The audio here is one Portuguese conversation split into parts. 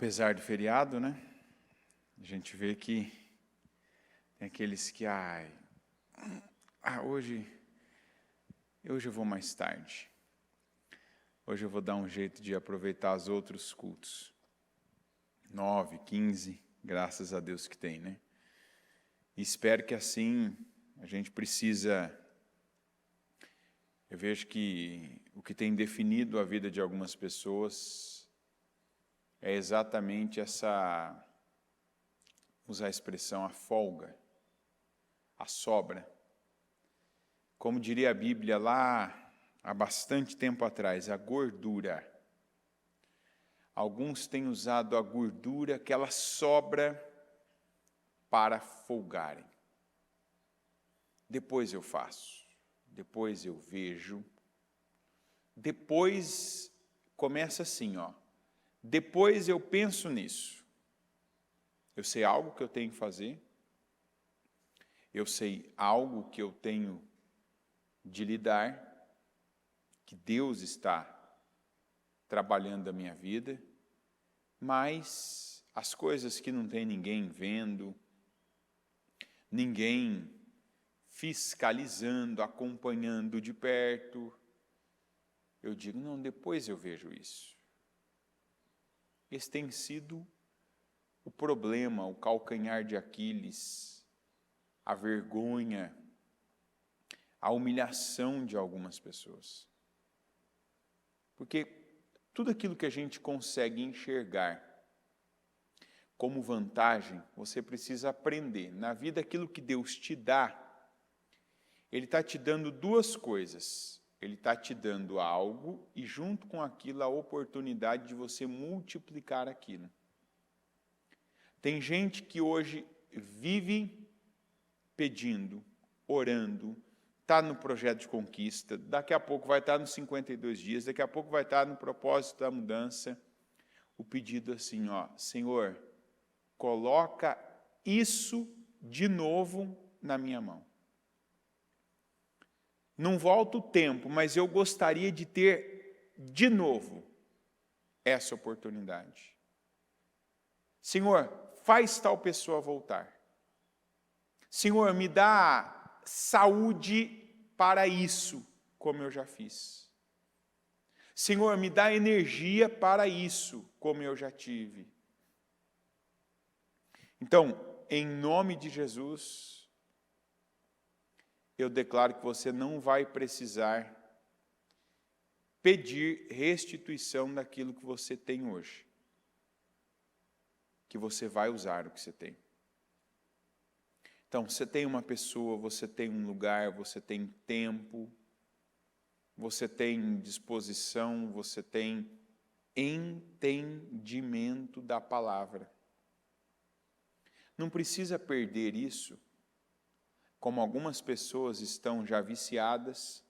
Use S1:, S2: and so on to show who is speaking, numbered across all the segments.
S1: Apesar do feriado, né? A gente vê que tem aqueles que, hoje eu vou mais tarde. Hoje eu vou dar um jeito de aproveitar os outros cultos. 9, 15, graças a Deus que tem, né? E espero que assim a gente precisa... Eu vejo que o que tem definido a vida de algumas pessoas é exatamente essa, usar a expressão, a folga, a sobra. Como diria a Bíblia lá há bastante tempo atrás, a gordura. Alguns têm usado a gordura, aquela sobra, para folgarem. Depois eu faço, depois eu vejo, depois começa assim, depois eu penso nisso. Eu sei algo que eu tenho que fazer, eu sei algo que eu tenho de lidar, que Deus está trabalhando a minha vida, mas as coisas que não tem ninguém vendo, ninguém fiscalizando, acompanhando de perto, eu digo, não, depois eu vejo isso. Esse tem sido o problema, o calcanhar de Aquiles, a vergonha, a humilhação de algumas pessoas. Porque tudo aquilo que a gente consegue enxergar como vantagem, você precisa aprender. Na vida, aquilo que Deus te dá, Ele está te dando duas coisas. Ele está te dando algo e, junto com aquilo, a oportunidade de você multiplicar aquilo. Tem gente que hoje vive pedindo, orando, está no projeto de conquista, daqui a pouco vai estar nos 52 dias, daqui a pouco vai estar no propósito da mudança. O pedido assim, Senhor, coloca isso de novo na minha mão. Não volta o tempo, mas eu gostaria de ter de novo essa oportunidade. Senhor, faz tal pessoa voltar. Senhor, me dá saúde para isso, como eu já fiz. Senhor, me dá energia para isso, como eu já tive. Então, em nome de Jesus, eu declaro que você não vai precisar pedir restituição daquilo que você tem hoje. Que você vai usar o que você tem. Então, você tem uma pessoa, você tem um lugar, você tem tempo, você tem disposição, você tem entendimento da palavra. Não precisa perder isso, como algumas pessoas estão já viciadas.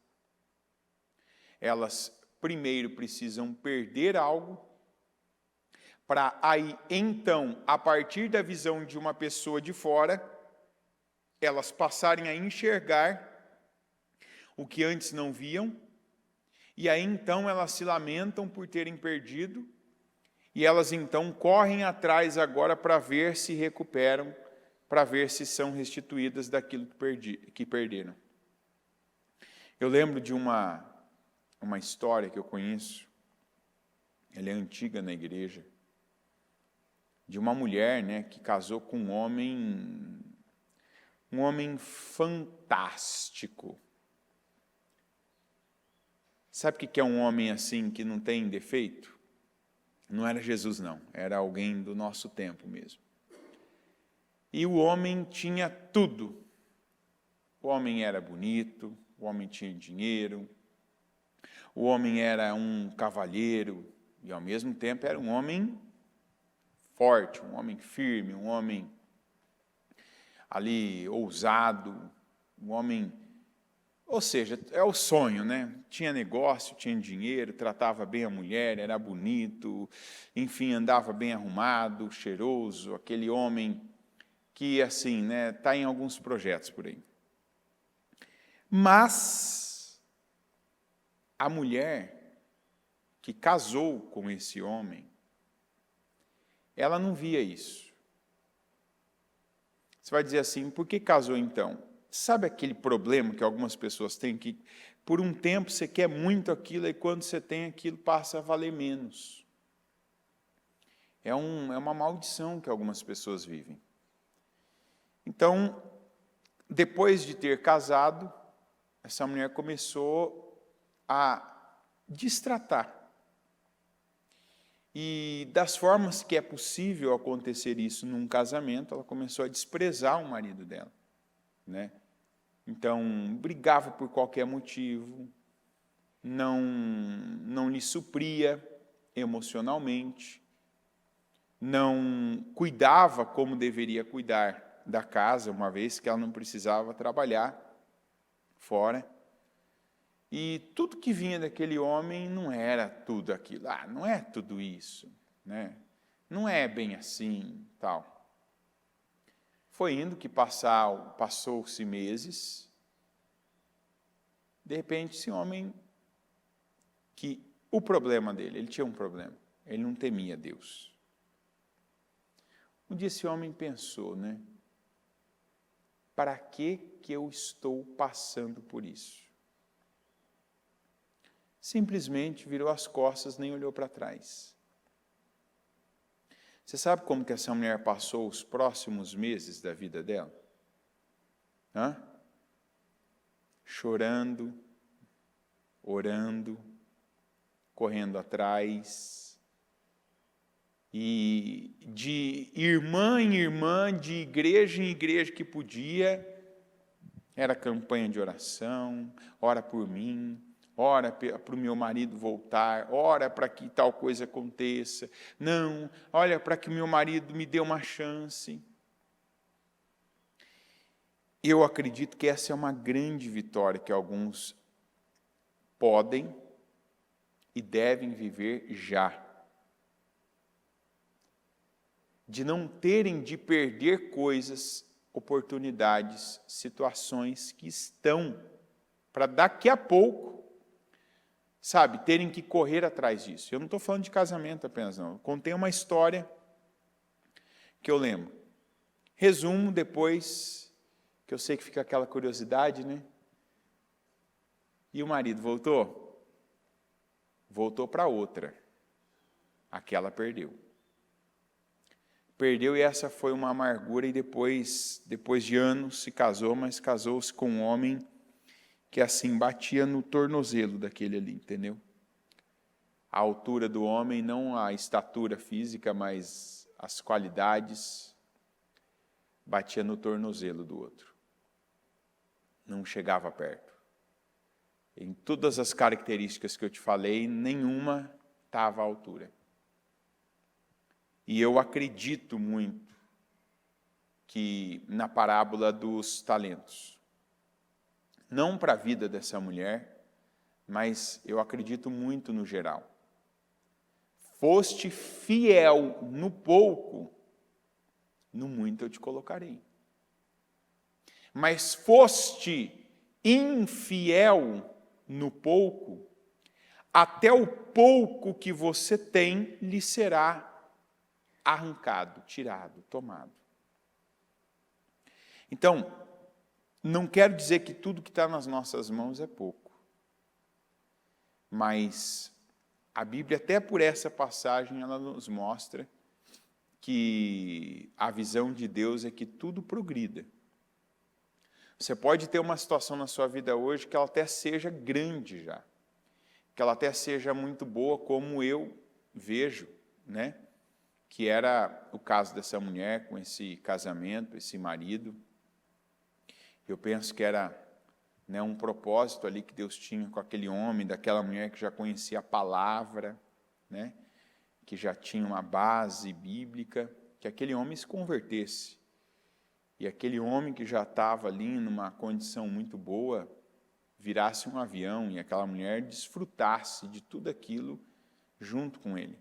S1: Elas primeiro precisam perder algo, para aí, então, a partir da visão de uma pessoa de fora, elas passarem a enxergar o que antes não viam, e aí então elas se lamentam por terem perdido, e elas então correm atrás agora para ver se recuperam, para ver se são restituídas daquilo que perderam. Eu lembro de uma história que eu conheço, ela é antiga na igreja, de uma mulher, que casou com um homem fantástico. Sabe o que é um homem assim que não tem defeito? Não era Jesus, não. Era alguém do nosso tempo mesmo. E o homem tinha tudo. O homem era bonito, o homem tinha dinheiro, o homem era um cavalheiro e, ao mesmo tempo, era um homem forte, um homem firme, um homem ali ousado, um homem... Ou seja, é o sonho, Tinha negócio, tinha dinheiro, tratava bem a mulher, era bonito, enfim, andava bem arrumado, cheiroso, aquele homem que, assim, está em alguns projetos por aí. Mas a mulher que casou com esse homem, ela não via isso. Você vai dizer assim, por que casou então? Sabe aquele problema que algumas pessoas têm, que por um tempo você quer muito aquilo e quando você tem aquilo passa a valer menos? É uma maldição que algumas pessoas vivem. Então, depois de ter casado, essa mulher começou a destratar. E das formas que é possível acontecer isso num casamento, ela começou a desprezar o marido dela, né? Então, brigava por qualquer motivo, não lhe supria emocionalmente, não cuidava como deveria cuidar da casa, uma vez que ela não precisava trabalhar fora. E tudo que vinha daquele homem não era tudo aquilo. Não é tudo isso, né? Não é bem assim, tal. Foi indo que passou-se meses. De repente, esse homem, que o problema dele, ele tinha um problema. Ele não temia Deus. Um dia esse homem pensou, né? Para que eu estou passando por isso? Simplesmente virou as costas, nem olhou para trás. Você sabe como que essa mulher passou os próximos meses da vida dela? Chorando, orando, correndo atrás, e de irmã em irmã, de igreja em igreja que podia, era campanha de oração, ora por mim, ora para o meu marido voltar, ora para que tal coisa aconteça, não, olha para que o meu marido me dê uma chance. Eu acredito que essa é uma grande vitória que alguns podem e devem viver já. De não terem de perder coisas, oportunidades, situações que estão para daqui a pouco, sabe, terem que correr atrás disso. Eu não estou falando de casamento apenas, não. Eu contei uma história que eu lembro. Resumo depois, que eu sei que fica aquela curiosidade, né? E o marido voltou? Voltou para outra. Aquela perdeu. Perdeu e essa foi uma amargura, e depois de anos se casou, mas casou-se com um homem que assim batia no tornozelo daquele ali, entendeu? A altura do homem, não a estatura física, mas as qualidades, batia no tornozelo do outro. Não chegava perto. Em todas as características que eu te falei, nenhuma estava à altura. E eu acredito muito que na parábola dos talentos, não para a vida dessa mulher, mas eu acredito muito no geral. Foste fiel no pouco, no muito eu te colocarei. Mas foste infiel no pouco, até o pouco que você tem lhe será arrancado, tirado, tomado. Então, não quero dizer que tudo que está nas nossas mãos é pouco, mas a Bíblia, até por essa passagem, ela nos mostra que a visão de Deus é que tudo progrida. Você pode ter uma situação na sua vida hoje que ela até seja grande já, que ela até seja muito boa, como eu vejo, né? Que era o caso dessa mulher com esse casamento, esse marido. Eu penso que era, né, um propósito ali que Deus tinha com aquele homem, daquela mulher que já conhecia a palavra, né, que já tinha uma base bíblica, que aquele homem se convertesse. E aquele homem que já estava ali numa condição muito boa, virasse um avião e aquela mulher desfrutasse de tudo aquilo junto com ele.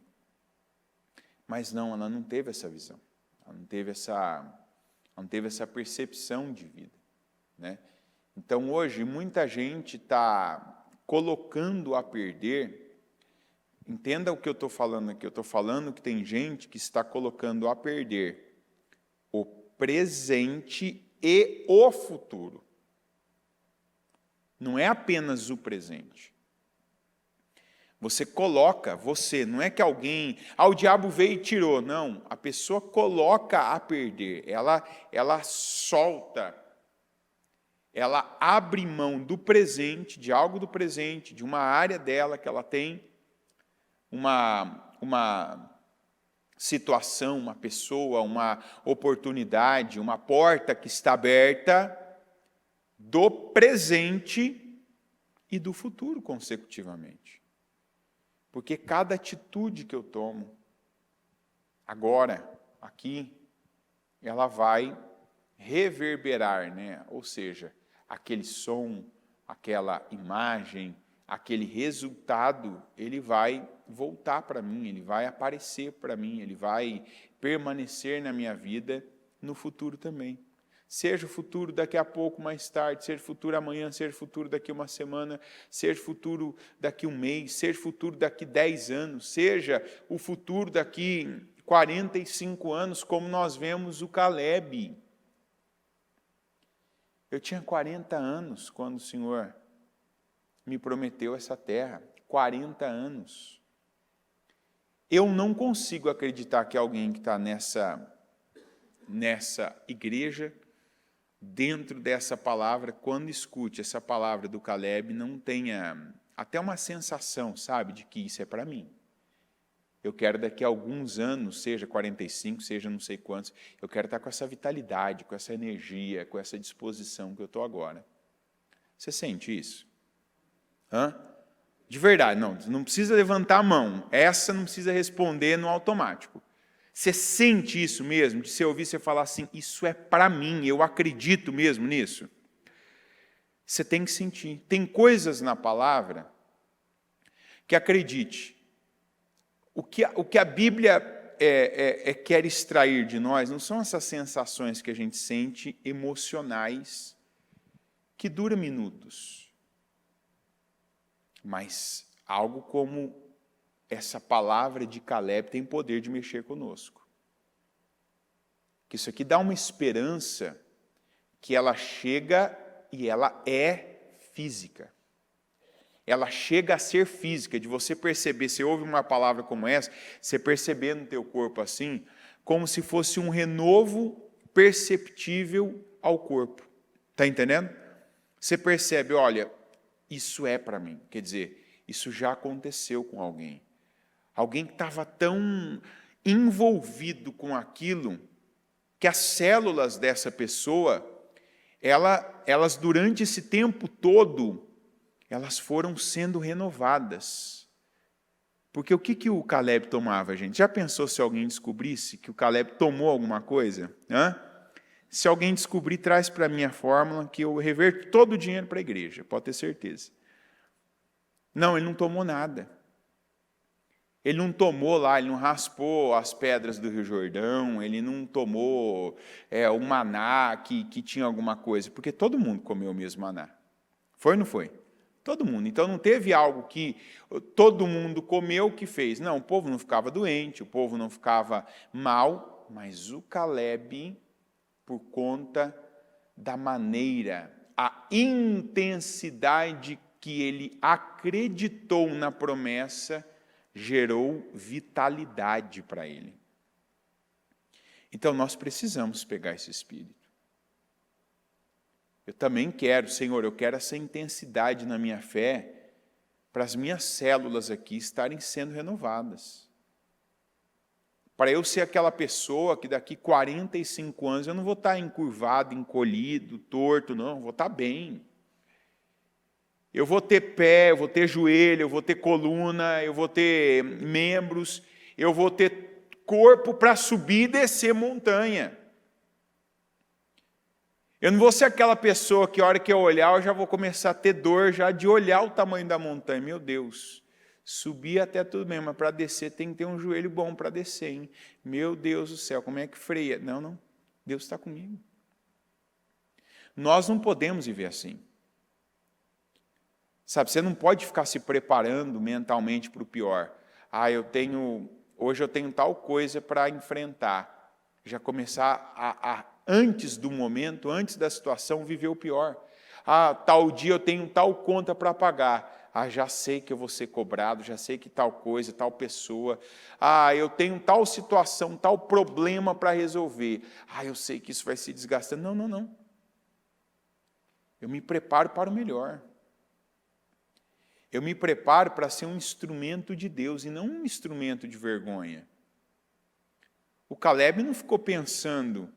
S1: Mas não, ela não teve essa visão, ela não teve essa percepção de vida, né? Então, hoje, muita gente está colocando a perder entenda o que eu estou falando aqui. Eu estou falando que tem gente que está colocando a perder o presente e o futuro. Não é apenas o presente. Você coloca, não é que alguém, o diabo veio e tirou, não. A pessoa coloca a perder, ela solta, ela abre mão do presente, de algo do presente, de uma área dela que ela tem, uma situação, uma pessoa, uma oportunidade, uma porta que está aberta do presente e do futuro consecutivamente. Porque cada atitude que eu tomo, agora, aqui, ela vai reverberar, né? Ou seja, aquele som, aquela imagem, aquele resultado, ele vai voltar para mim, ele vai aparecer para mim, ele vai permanecer na minha vida no futuro também. Seja o futuro daqui a pouco, mais tarde, seja o futuro amanhã, seja o futuro daqui uma semana, seja o futuro daqui um mês, seja o futuro daqui 10 anos, seja o futuro daqui 45 anos, como nós vemos o Caleb. Eu tinha 40 anos quando o Senhor me prometeu essa terra, 40 anos. Eu não consigo acreditar que alguém que está nessa igreja, dentro dessa palavra, quando escute essa palavra do Caleb, não tenha até uma sensação, sabe, de que isso é para mim. Eu quero daqui a alguns anos, seja 45, seja não sei quantos, eu quero estar com essa vitalidade, com essa energia, com essa disposição que eu estou agora. Você sente isso? De verdade, não precisa levantar a mão, essa não precisa responder no automático. Você sente isso mesmo, de você ouvir você falar assim, isso é para mim, eu acredito mesmo nisso? Você tem que sentir. Tem coisas na palavra que, acredite, o que a Bíblia quer extrair de nós não são essas sensações que a gente sente emocionais, que duram minutos, mas algo como essa palavra de Caleb tem poder de mexer conosco. Que isso aqui dá uma esperança que ela chega e ela é física. Ela chega a ser física, de você perceber, você ouve uma palavra como essa, você perceber no teu corpo assim, como se fosse um renovo perceptível ao corpo. Está entendendo? Você percebe, olha, isso é para mim. Quer dizer, isso já aconteceu com alguém. Alguém que estava tão envolvido com aquilo, que as células dessa pessoa, elas durante esse tempo todo, elas foram sendo renovadas. Porque o que o Caleb tomava, gente? Já pensou se alguém descobrisse que o Caleb tomou alguma coisa? Se alguém descobrir, traz para mim a fórmula que eu reverto todo o dinheiro para a igreja, pode ter certeza. Não, ele não tomou nada. Ele não tomou lá, ele não raspou as pedras do Rio Jordão, ele não tomou o maná que tinha alguma coisa, porque todo mundo comeu o mesmo maná. Foi ou não foi? Todo mundo. Então não teve algo que todo mundo comeu que fez. Não, o povo não ficava doente, o povo não ficava mal, mas o Caleb, por conta da maneira, a intensidade que ele acreditou na promessa, gerou vitalidade para ele. Então, nós precisamos pegar esse espírito. Eu também quero, Senhor, eu quero essa intensidade na minha fé, para as minhas células aqui estarem sendo renovadas. Para eu ser aquela pessoa que daqui 45 anos eu não vou estar encurvado, encolhido, torto, não, eu vou estar bem. Eu vou ter pé, eu vou ter joelho, eu vou ter coluna, eu vou ter membros, eu vou ter corpo para subir e descer montanha. Eu não vou ser aquela pessoa que a hora que eu olhar, eu já vou começar a ter dor já de olhar o tamanho da montanha. Meu Deus, subir até tudo bem, mas para descer tem que ter um joelho bom para descer, hein? Meu Deus do céu, como é que freia? Não, Deus está comigo. Nós não podemos viver assim. Sabe, você não pode ficar se preparando mentalmente para o pior. hoje eu tenho tal coisa para enfrentar. Já começar antes do momento, antes da situação, viver o pior. Tal dia eu tenho tal conta para pagar. Já sei que eu vou ser cobrado, já sei que tal coisa, tal pessoa. Eu tenho tal situação, tal problema para resolver. Eu sei que isso vai se desgastando. Não. Eu me preparo para o melhor. Eu me preparo para ser um instrumento de Deus e não um instrumento de vergonha. O Caleb não ficou pensando,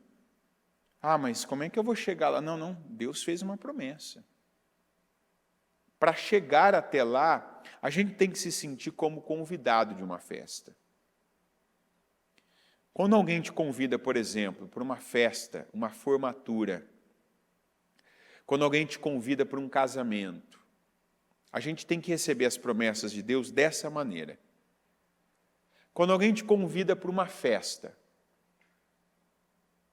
S1: mas como é que eu vou chegar lá? Não, Deus fez uma promessa. Para chegar até lá, a gente tem que se sentir como convidado de uma festa. Quando alguém te convida, por exemplo, para uma festa, uma formatura, quando alguém te convida para um casamento, a gente tem que receber as promessas de Deus dessa maneira. Quando alguém te convida para uma festa,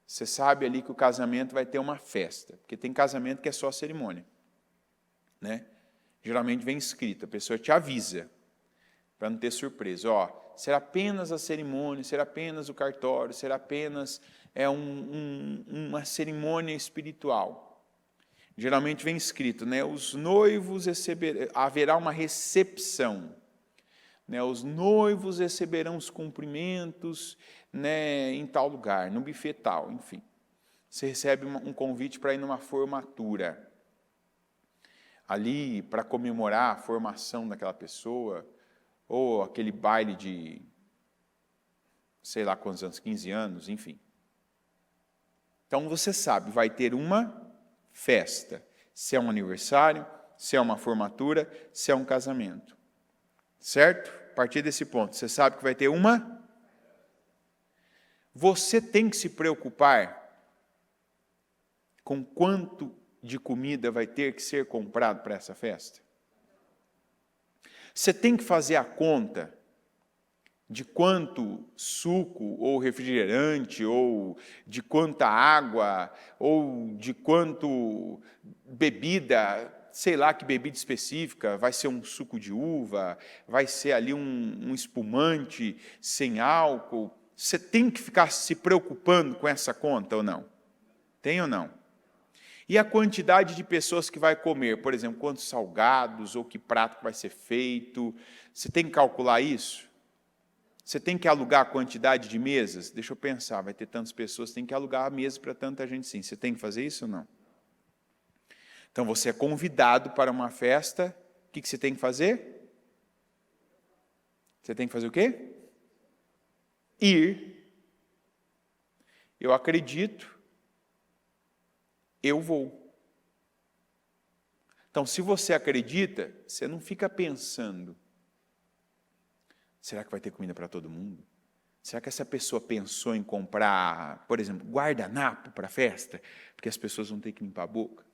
S1: você sabe ali que o casamento vai ter uma festa, porque tem casamento que é só cerimônia, né? Geralmente vem escrito, a pessoa te avisa, para não ter surpresa. Será apenas a cerimônia, será apenas o cartório, será apenas uma cerimônia espiritual. Geralmente vem escrito, né? Os noivos haverá uma recepção. Né? Os noivos receberão os cumprimentos, né, em tal lugar, no buffet tal, enfim. Você recebe um convite para ir numa formatura. Ali, para comemorar a formação daquela pessoa, ou aquele baile de, sei lá quantos anos, 15 anos, enfim. Então, você sabe, vai ter uma festa, se é um aniversário, se é uma formatura, se é um casamento. Certo? A partir desse ponto, você sabe que vai ter uma. Você tem que se preocupar com quanto de comida vai ter que ser comprado para essa festa? Você tem que fazer a conta de quanto suco ou refrigerante, ou de quanta água, ou de quanto bebida, sei lá que bebida específica, vai ser um suco de uva, vai ser ali um espumante sem álcool. Você tem que ficar se preocupando com essa conta ou não? Tem ou não? E a quantidade de pessoas que vai comer, por exemplo, quantos salgados ou que prato vai ser feito, você tem que calcular isso? Você tem que alugar a quantidade de mesas? Deixa eu pensar, vai ter tantas pessoas, tem que alugar a mesa para tanta gente sim. Você tem que fazer isso ou não? Então, você é convidado para uma festa, o que você tem que fazer? Você tem que fazer o quê? Ir. Eu acredito, eu vou. Então, se você acredita, você não fica pensando, será que vai ter comida para todo mundo? Será que essa pessoa pensou em comprar, por exemplo, guardanapo para a festa? Porque as pessoas vão ter que limpar a boca.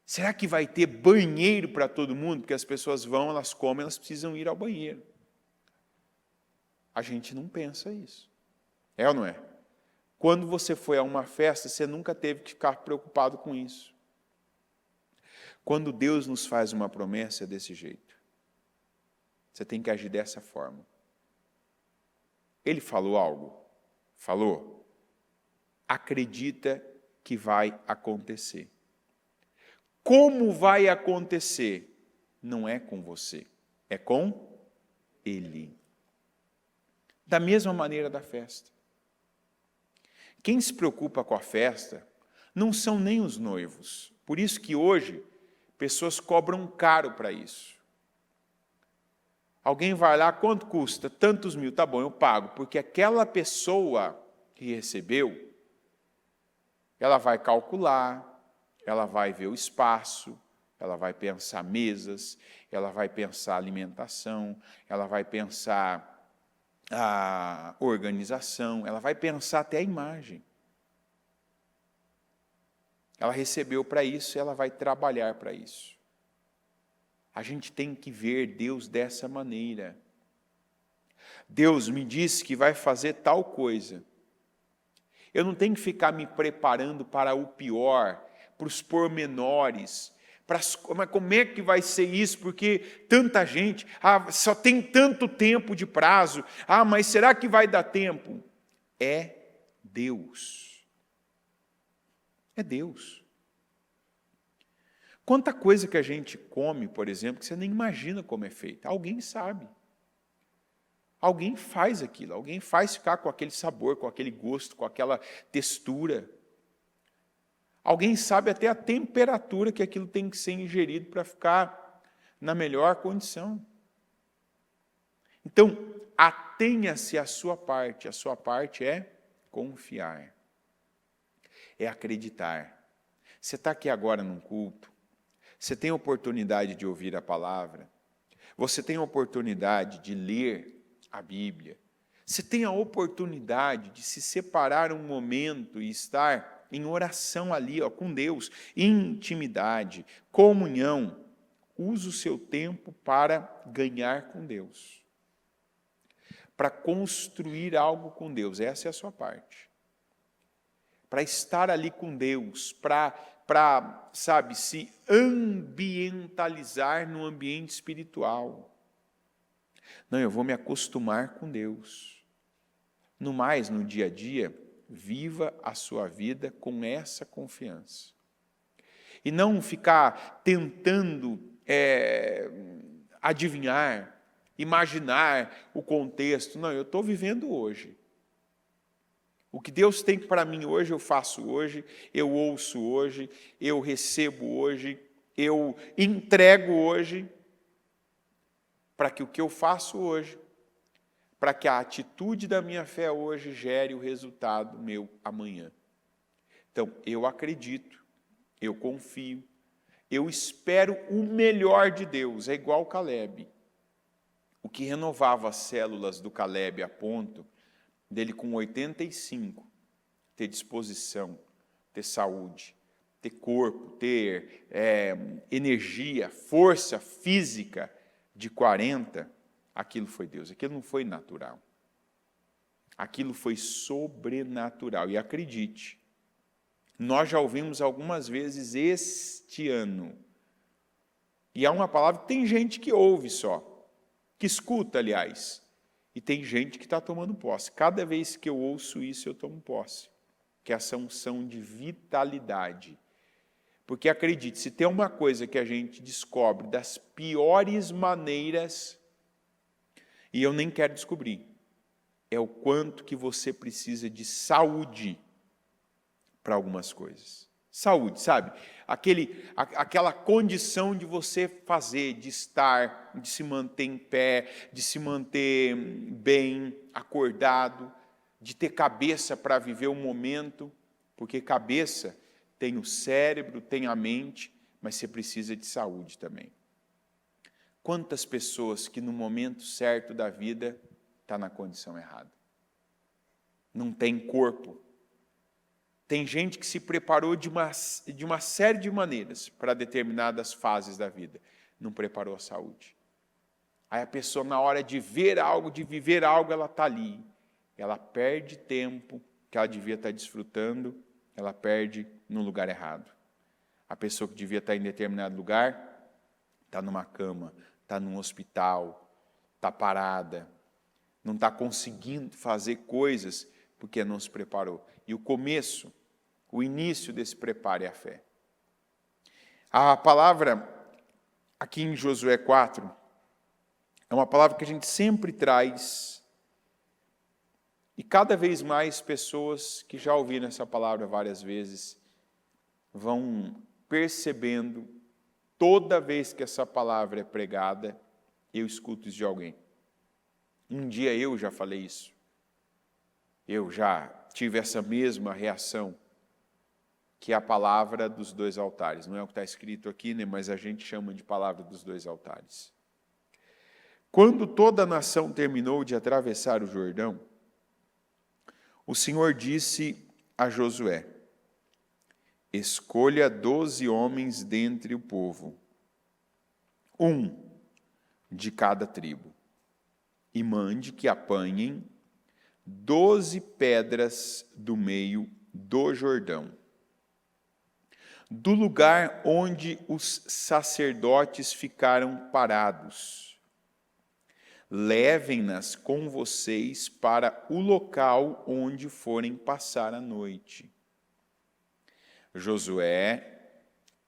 S1: Será que vai ter banheiro para todo mundo? Porque as pessoas vão, elas comem, elas precisam ir ao banheiro. A gente não pensa isso. É ou não é? Quando você foi a uma festa, você nunca teve que ficar preocupado com isso. Quando Deus nos faz uma promessa, é desse jeito. Você tem que agir dessa forma. Ele falou algo? Falou. Acredita que vai acontecer. Como vai acontecer? Não é com você, é com Ele. Da mesma maneira da festa. Quem se preocupa com a festa não são nem os noivos. Por isso que hoje, pessoas cobram caro para isso. Alguém vai lá, quanto custa? Tantos mil, tá bom, eu pago. Porque aquela pessoa que recebeu, ela vai calcular, ela vai ver o espaço, ela vai pensar mesas, ela vai pensar alimentação, ela vai pensar a organização, ela vai pensar até a imagem. Ela recebeu para isso, ela vai trabalhar para isso. A gente tem que ver Deus dessa maneira. Deus me disse que vai fazer tal coisa. Eu não tenho que ficar me preparando para o pior, para os pormenores, Mas como é que vai ser isso? Porque tanta gente, só tem tanto tempo de prazo. Mas será que vai dar tempo? É Deus. É Deus. Quanta coisa que a gente come, por exemplo, que você nem imagina como é feita. Alguém sabe. Alguém faz aquilo, alguém faz ficar com aquele sabor, com aquele gosto, com aquela textura. Alguém sabe até a temperatura que aquilo tem que ser ingerido para ficar na melhor condição. Então, atenha-se à sua parte. A sua parte é confiar, é acreditar. Você está aqui agora num culto, você tem a oportunidade de ouvir a palavra, você tem a oportunidade de ler a Bíblia, você tem a oportunidade de se separar um momento e estar em oração ali, com Deus, intimidade, comunhão. Use o seu tempo para ganhar com Deus, para construir algo com Deus. Essa é a sua parte. Para estar ali com Deus, para se ambientalizar no ambiente espiritual. Não, eu vou me acostumar com Deus. No mais, no dia a dia, viva a sua vida com essa confiança. E não ficar tentando adivinhar, imaginar o contexto. Não, eu estou vivendo hoje. O que Deus tem para mim hoje, eu faço hoje, eu ouço hoje, eu recebo hoje, eu entrego hoje, para que o que eu faço hoje, para que a atitude da minha fé hoje gere o resultado meu amanhã. Então, eu acredito, eu confio, eu espero o melhor de Deus. É igual Caleb. O que renovava as células do Caleb a ponto dele com 85 ter disposição, ter saúde, ter corpo, ter energia, força física de 40, aquilo foi Deus, aquilo não foi natural. Aquilo foi sobrenatural. E acredite, nós já ouvimos algumas vezes este ano, e há uma palavra que tem gente que ouve só, que escuta, aliás, e tem gente que está tomando posse. Cada vez que eu ouço isso, eu tomo posse, que é essa unção de vitalidade. Porque acredite, se tem uma coisa que a gente descobre das piores maneiras, e eu nem quero descobrir, é o quanto que você precisa de saúde para algumas coisas. Saúde, sabe? Aquela condição de você fazer, de estar, de se manter em pé, de se manter bem, acordado, de ter cabeça para viver o momento, porque cabeça tem o cérebro, tem a mente, mas você precisa de saúde também. Quantas pessoas que no momento certo da vida está na condição errada? Não tem corpo. Tem gente que se preparou de uma série de maneiras para determinadas fases da vida. Não preparou a saúde. Aí a pessoa, na hora de ver algo, de viver algo, ela está ali. Ela perde tempo que ela devia estar desfrutando, ela perde no lugar errado. A pessoa que devia estar em determinado lugar, está numa cama, está num hospital, está parada, não está conseguindo fazer coisas porque não se preparou. E o início desse preparo é a fé. A palavra aqui em Josué 4 é uma palavra que a gente sempre traz, e cada vez mais pessoas que já ouviram essa palavra várias vezes vão percebendo, toda vez que essa palavra é pregada, eu escuto isso de alguém. Um dia eu já falei isso. Eu já tive essa mesma reação, que é a palavra dos dois altares. Não é o que está escrito aqui, né, mas a gente chama de palavra dos dois altares. Quando toda a nação terminou de atravessar o Jordão, o Senhor disse a Josué: escolha 12 homens dentre o povo, um de cada tribo, e mande que apanhem 12 pedras do meio do Jordão. do lugar onde os sacerdotes ficaram parados. Levem-nas com vocês para o local onde forem passar a noite. Josué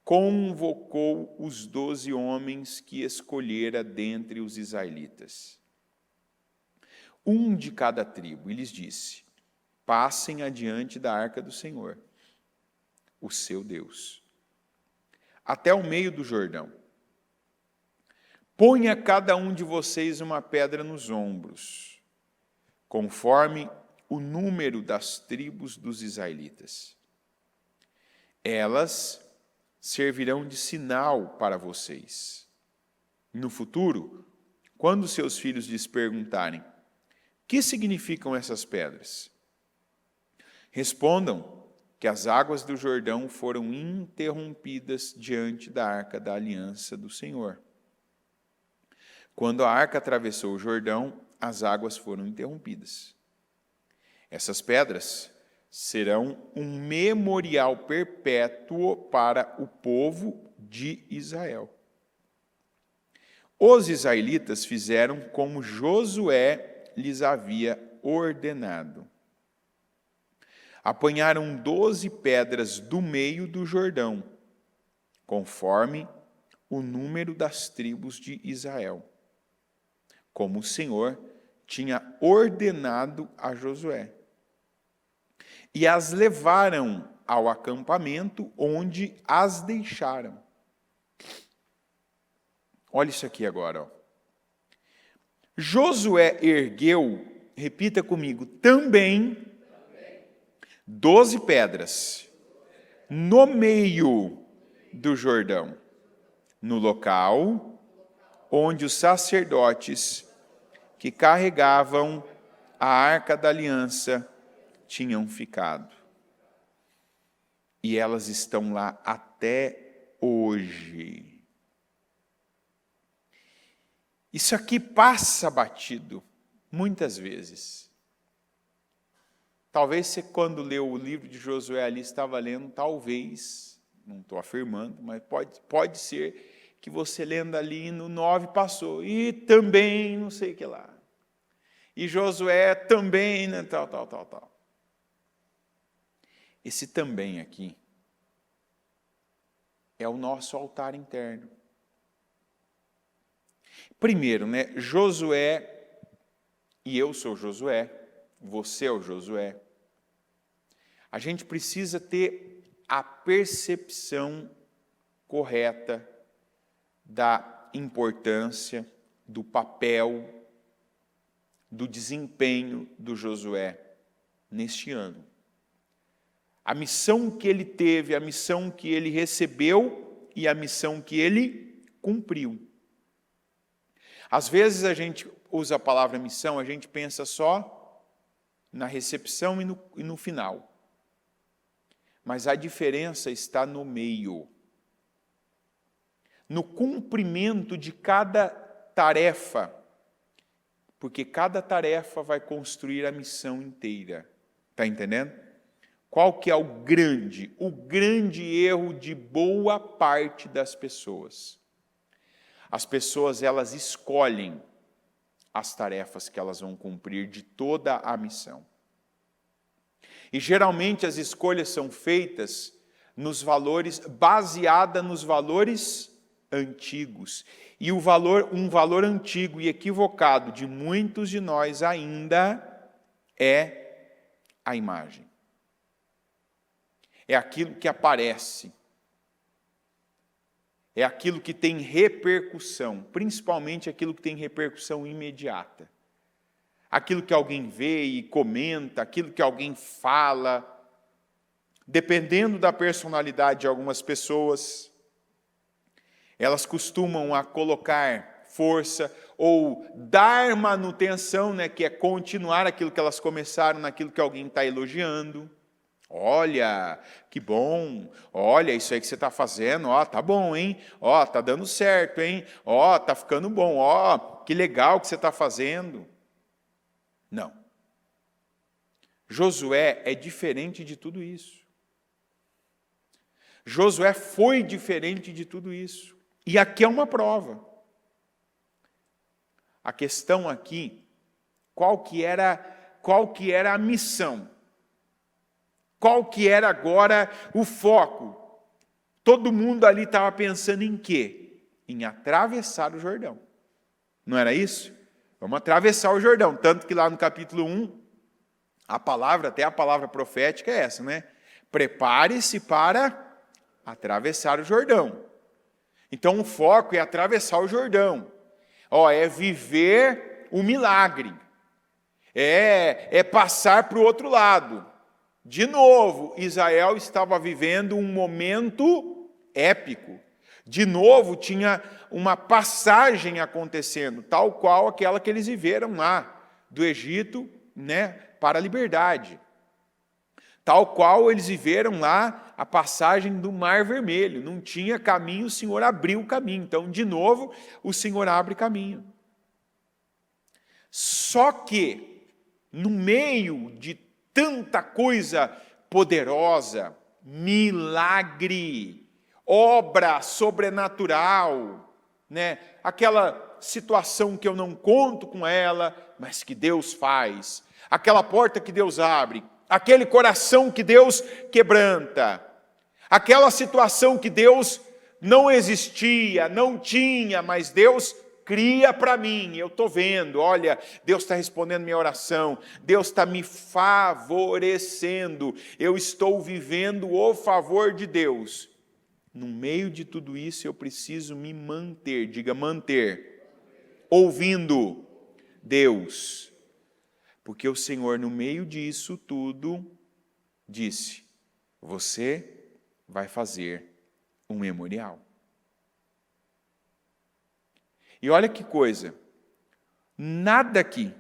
S1: convocou os 12 homens que escolhera dentre os israelitas, um de cada tribo, e lhes disse: passem adiante da arca do Senhor, o seu Deus, até o meio do Jordão. Ponha cada um de vocês uma pedra nos ombros, conforme o número das tribos dos israelitas. Elas servirão de sinal para vocês. No futuro, quando seus filhos lhes perguntarem: que significam essas pedras? Respondam que as águas do Jordão foram interrompidas diante da arca da aliança do Senhor. Quando a arca atravessou o Jordão, as águas foram interrompidas. Essas pedras serão um memorial perpétuo para o povo de Israel. Os israelitas fizeram como Josué lhes havia ordenado. Apanharam 12 pedras do meio do Jordão, conforme o número das tribos de Israel, como o Senhor tinha ordenado a Josué. E as levaram ao acampamento, onde as deixaram. Olha isso aqui agora. Ó. Josué ergueu, repita comigo, também 12 pedras no meio do Jordão, no local onde os sacerdotes que carregavam a arca da aliança tinham ficado. E elas estão lá até hoje. Isso aqui passa batido muitas vezes. Talvez você, quando leu o livro de Josué ali, estava lendo, talvez, não estou afirmando, mas pode ser que você lendo ali no 9 passou, e também não sei o que lá. E Josué também, né, tal. Esse também aqui é o nosso altar interno. Primeiro, né, Josué, e eu sou Josué, você é o Josué, a gente precisa ter a percepção correta da importância, do papel, do desempenho do Josué neste ano. A missão que ele teve, a missão que ele recebeu e a missão que ele cumpriu. Às vezes a gente usa a palavra missão, a gente pensa só na recepção e no final. Mas a diferença está no meio. No cumprimento de cada tarefa, porque cada tarefa vai construir a missão inteira. Está entendendo? Qual que é o grande erro de boa parte das pessoas? As pessoas, elas escolhem as tarefas que elas vão cumprir de toda a missão. E geralmente as escolhas são feitas baseada nos valores antigos. E um valor antigo e equivocado de muitos de nós ainda é a imagem. É aquilo que aparece. É aquilo que tem repercussão, principalmente aquilo que tem repercussão imediata. Aquilo que alguém vê e comenta, aquilo que alguém fala. Dependendo da personalidade de algumas pessoas, elas costumam a colocar força ou dar manutenção, né, que é continuar aquilo que elas começaram naquilo que alguém está elogiando. Olha, que bom, olha, isso aí que você está fazendo, ó, tá bom, hein? Ó, tá dando certo, hein? Ó, tá ficando bom, ó, que legal que você está fazendo. Não. Josué é diferente de tudo isso. Josué foi diferente de tudo isso. E aqui é uma prova. A questão aqui, qual que era a missão? Qual que era agora o foco? Todo mundo ali estava pensando em quê? Em atravessar o Jordão. Não era isso? Vamos atravessar o Jordão. Tanto que lá no capítulo 1, até a palavra profética é essa, né? Prepare-se para atravessar o Jordão. Então o foco é atravessar o Jordão. É viver o milagre. É passar para o outro lado. De novo, Israel estava vivendo um momento épico. De novo, tinha uma passagem acontecendo, tal qual aquela que eles viveram lá, do Egito, né, para a liberdade. Tal qual eles viveram lá a passagem do Mar Vermelho. Não tinha caminho, o Senhor abriu o caminho. Então, de novo, o Senhor abre caminho. Só que, no meio de tanta coisa poderosa, milagre, obra sobrenatural, né? Aquela situação que eu não conto com ela, mas que Deus faz, aquela porta que Deus abre, aquele coração que Deus quebranta, aquela situação que Deus não existia, não tinha, mas Deus cria para mim. Eu estou vendo, olha, Deus está respondendo minha oração, Deus está me favorecendo, eu estou vivendo o favor de Deus. No meio de tudo isso eu preciso me manter, diga manter, ouvindo Deus. Porque o Senhor, no meio disso tudo, disse: você vai fazer um memorial. E olha que coisa, nada aqui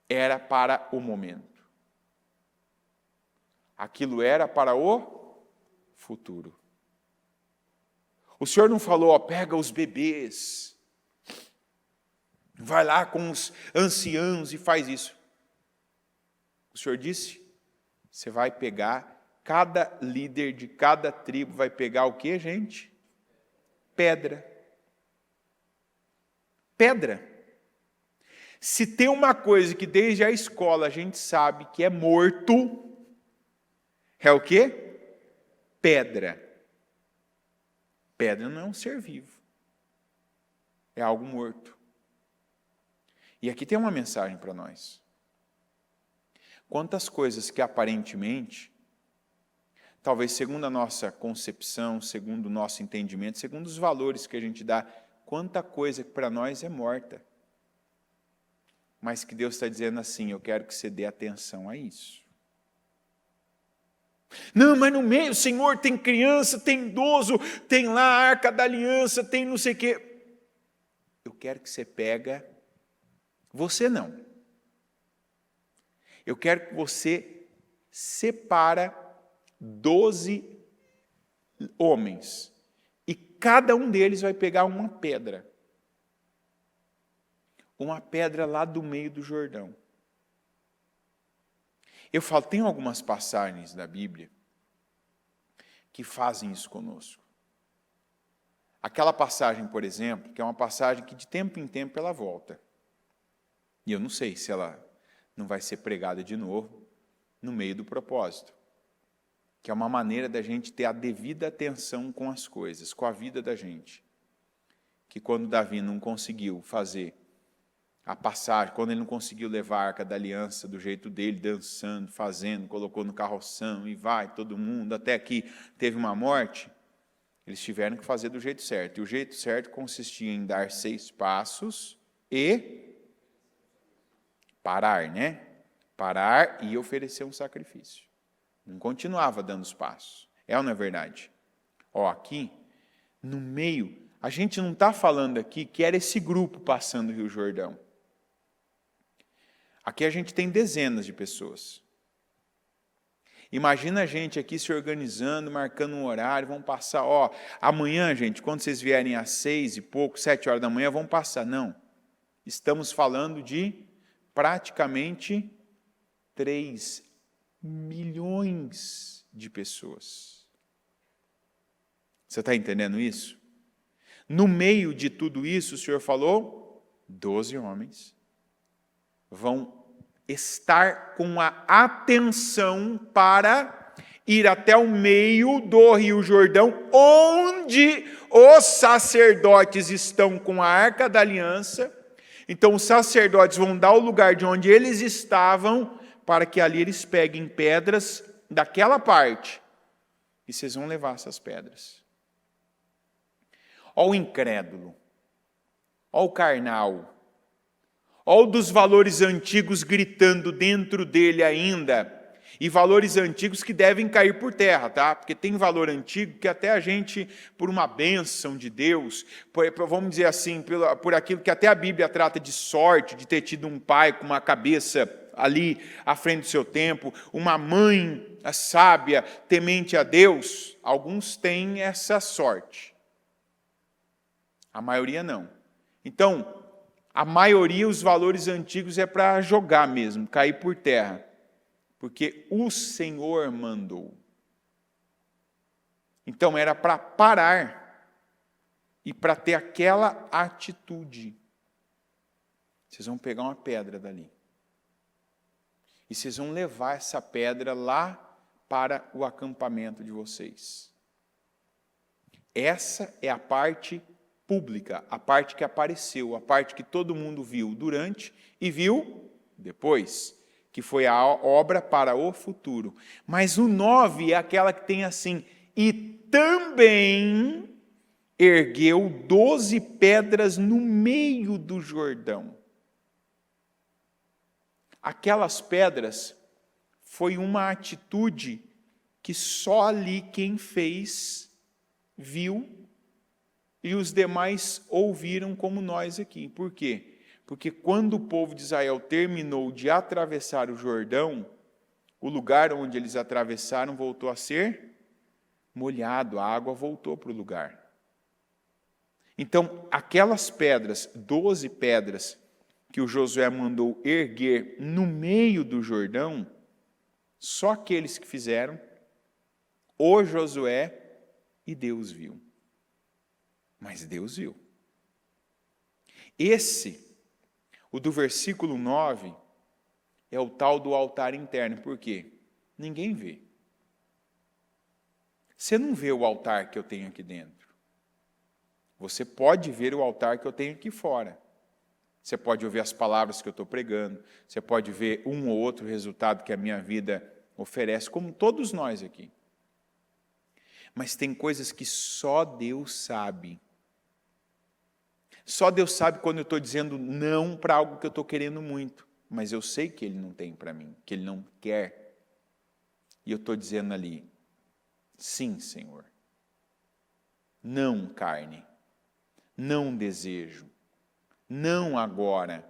S1: era para o momento. Aquilo era para o futuro. O Senhor não falou, pega os bebês, vai lá com os anciãos e faz isso. O Senhor disse, você vai pegar, cada líder de cada tribo vai pegar o que, gente? Pedra. Pedra. Se tem uma coisa que desde a escola a gente sabe que é morto, é o quê? Pedra. Pedra não é um ser vivo. É algo morto. E aqui tem uma mensagem para nós. Quantas coisas que aparentemente, talvez segundo a nossa concepção, segundo o nosso entendimento, segundo os valores que a gente dá, quanta coisa que para nós é morta. Mas que Deus está dizendo assim, eu quero que você dê atenção a isso. Não, mas no meio, Senhor, tem criança, tem idoso, tem lá a Arca da Aliança, tem não sei o quê. Eu quero que você pega, você não. Eu quero que você separa 12 homens. E cada um deles vai pegar uma pedra. Uma pedra lá do meio do Jordão. Eu falo, tem algumas passagens da Bíblia que fazem isso conosco. Aquela passagem, por exemplo, que é uma passagem que de tempo em tempo ela volta. E eu não sei se ela não vai ser pregada de novo no meio do propósito. Que é uma maneira da gente ter a devida atenção com as coisas, com a vida da gente. Que quando Davi não conseguiu fazer a passagem, quando ele não conseguiu levar a Arca da Aliança do jeito dele, dançando, fazendo, colocou no carroção e vai todo mundo, até que teve uma morte, eles tiveram que fazer do jeito certo. E o jeito certo consistia em dar 6 passos e parar, né? Parar e oferecer um sacrifício. Não continuava dando os passos. É ou não é verdade? Aqui, no meio, a gente não está falando aqui que era esse grupo passando o Rio Jordão. Aqui a gente tem dezenas de pessoas. Imagina a gente aqui se organizando, marcando um horário, vão passar, amanhã, gente, quando vocês vierem às 6 e pouco, 7 horas da manhã, vão passar. Não. Estamos falando de praticamente 3 milhões de pessoas. Você está entendendo isso? No meio de tudo isso, o Senhor falou, 12 homens vão estar com a atenção para ir até o meio do Rio Jordão, onde os sacerdotes estão com a Arca da Aliança. Então os sacerdotes vão dar o lugar de onde eles estavam, para que ali eles peguem pedras daquela parte, e vocês vão levar essas pedras. Ó o incrédulo, ó o carnal, ó o dos valores antigos gritando dentro dele ainda, e valores antigos que devem cair por terra, tá? Porque tem valor antigo que até a gente, por uma bênção de Deus, vamos dizer assim, por aquilo que até a Bíblia trata de sorte, de ter tido um pai com uma cabeça ali à frente do seu tempo, uma mãe sábia, temente a Deus, alguns têm essa sorte. A maioria não. Então, a maioria, os valores antigos é para jogar mesmo, cair por terra. Porque o Senhor mandou. Então era para parar e para ter aquela atitude. Vocês vão pegar uma pedra dali. E vocês vão levar essa pedra lá para o acampamento de vocês. Essa é a parte pública, a parte que apareceu, a parte que todo mundo viu durante e viu depois, que foi a obra para o futuro. Mas o 9 é aquela que tem assim, e também ergueu 12 pedras no meio do Jordão. Aquelas pedras foi uma atitude que só ali quem fez viu e os demais ouviram como nós aqui. Por quê? Porque quando o povo de Israel terminou de atravessar o Jordão, o lugar onde eles atravessaram voltou a ser molhado, a água voltou para o lugar. Então, aquelas pedras, 12 pedras, que o Josué mandou erguer no meio do Jordão, só aqueles que fizeram, o Josué e Deus viu. Mas Deus viu. O do versículo 9, é o tal do altar interno. Por quê? Ninguém vê. Você não vê o altar que eu tenho aqui dentro. Você pode ver o altar que eu tenho aqui fora. Você pode ouvir as palavras que eu estou pregando. Você pode ver um ou outro resultado que a minha vida oferece, como todos nós aqui. Mas tem coisas que só Deus sabe. Só Deus sabe quando eu estou dizendo não para algo que eu estou querendo muito. Mas eu sei que Ele não tem para mim, que Ele não quer. E eu estou dizendo ali, sim, Senhor. Não carne, não desejo, não agora,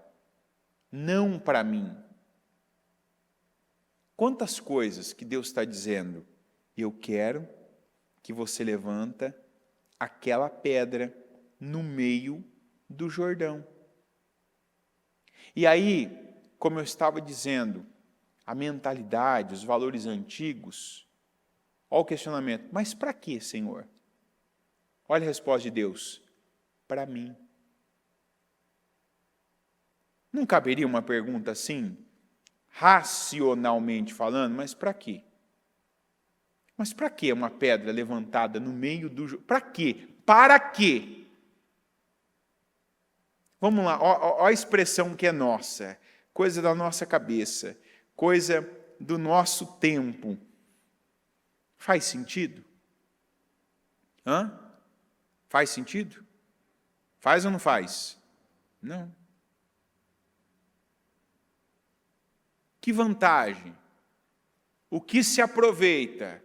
S1: não para mim. Quantas coisas que Deus está dizendo, eu quero que você levanta aquela pedra no meio do Jordão. E aí, como eu estava dizendo, a mentalidade, os valores antigos, olha o questionamento, mas para quê, Senhor? Olha a resposta de Deus, para mim. Não caberia uma pergunta assim, racionalmente falando, mas para quê? Mas para que uma pedra levantada no meio do... Para quê? Para quê? Vamos lá, ó a expressão que é nossa, coisa da nossa cabeça, coisa do nosso tempo. Faz sentido? Faz sentido? Faz ou não faz? Não. Que vantagem? O que se aproveita?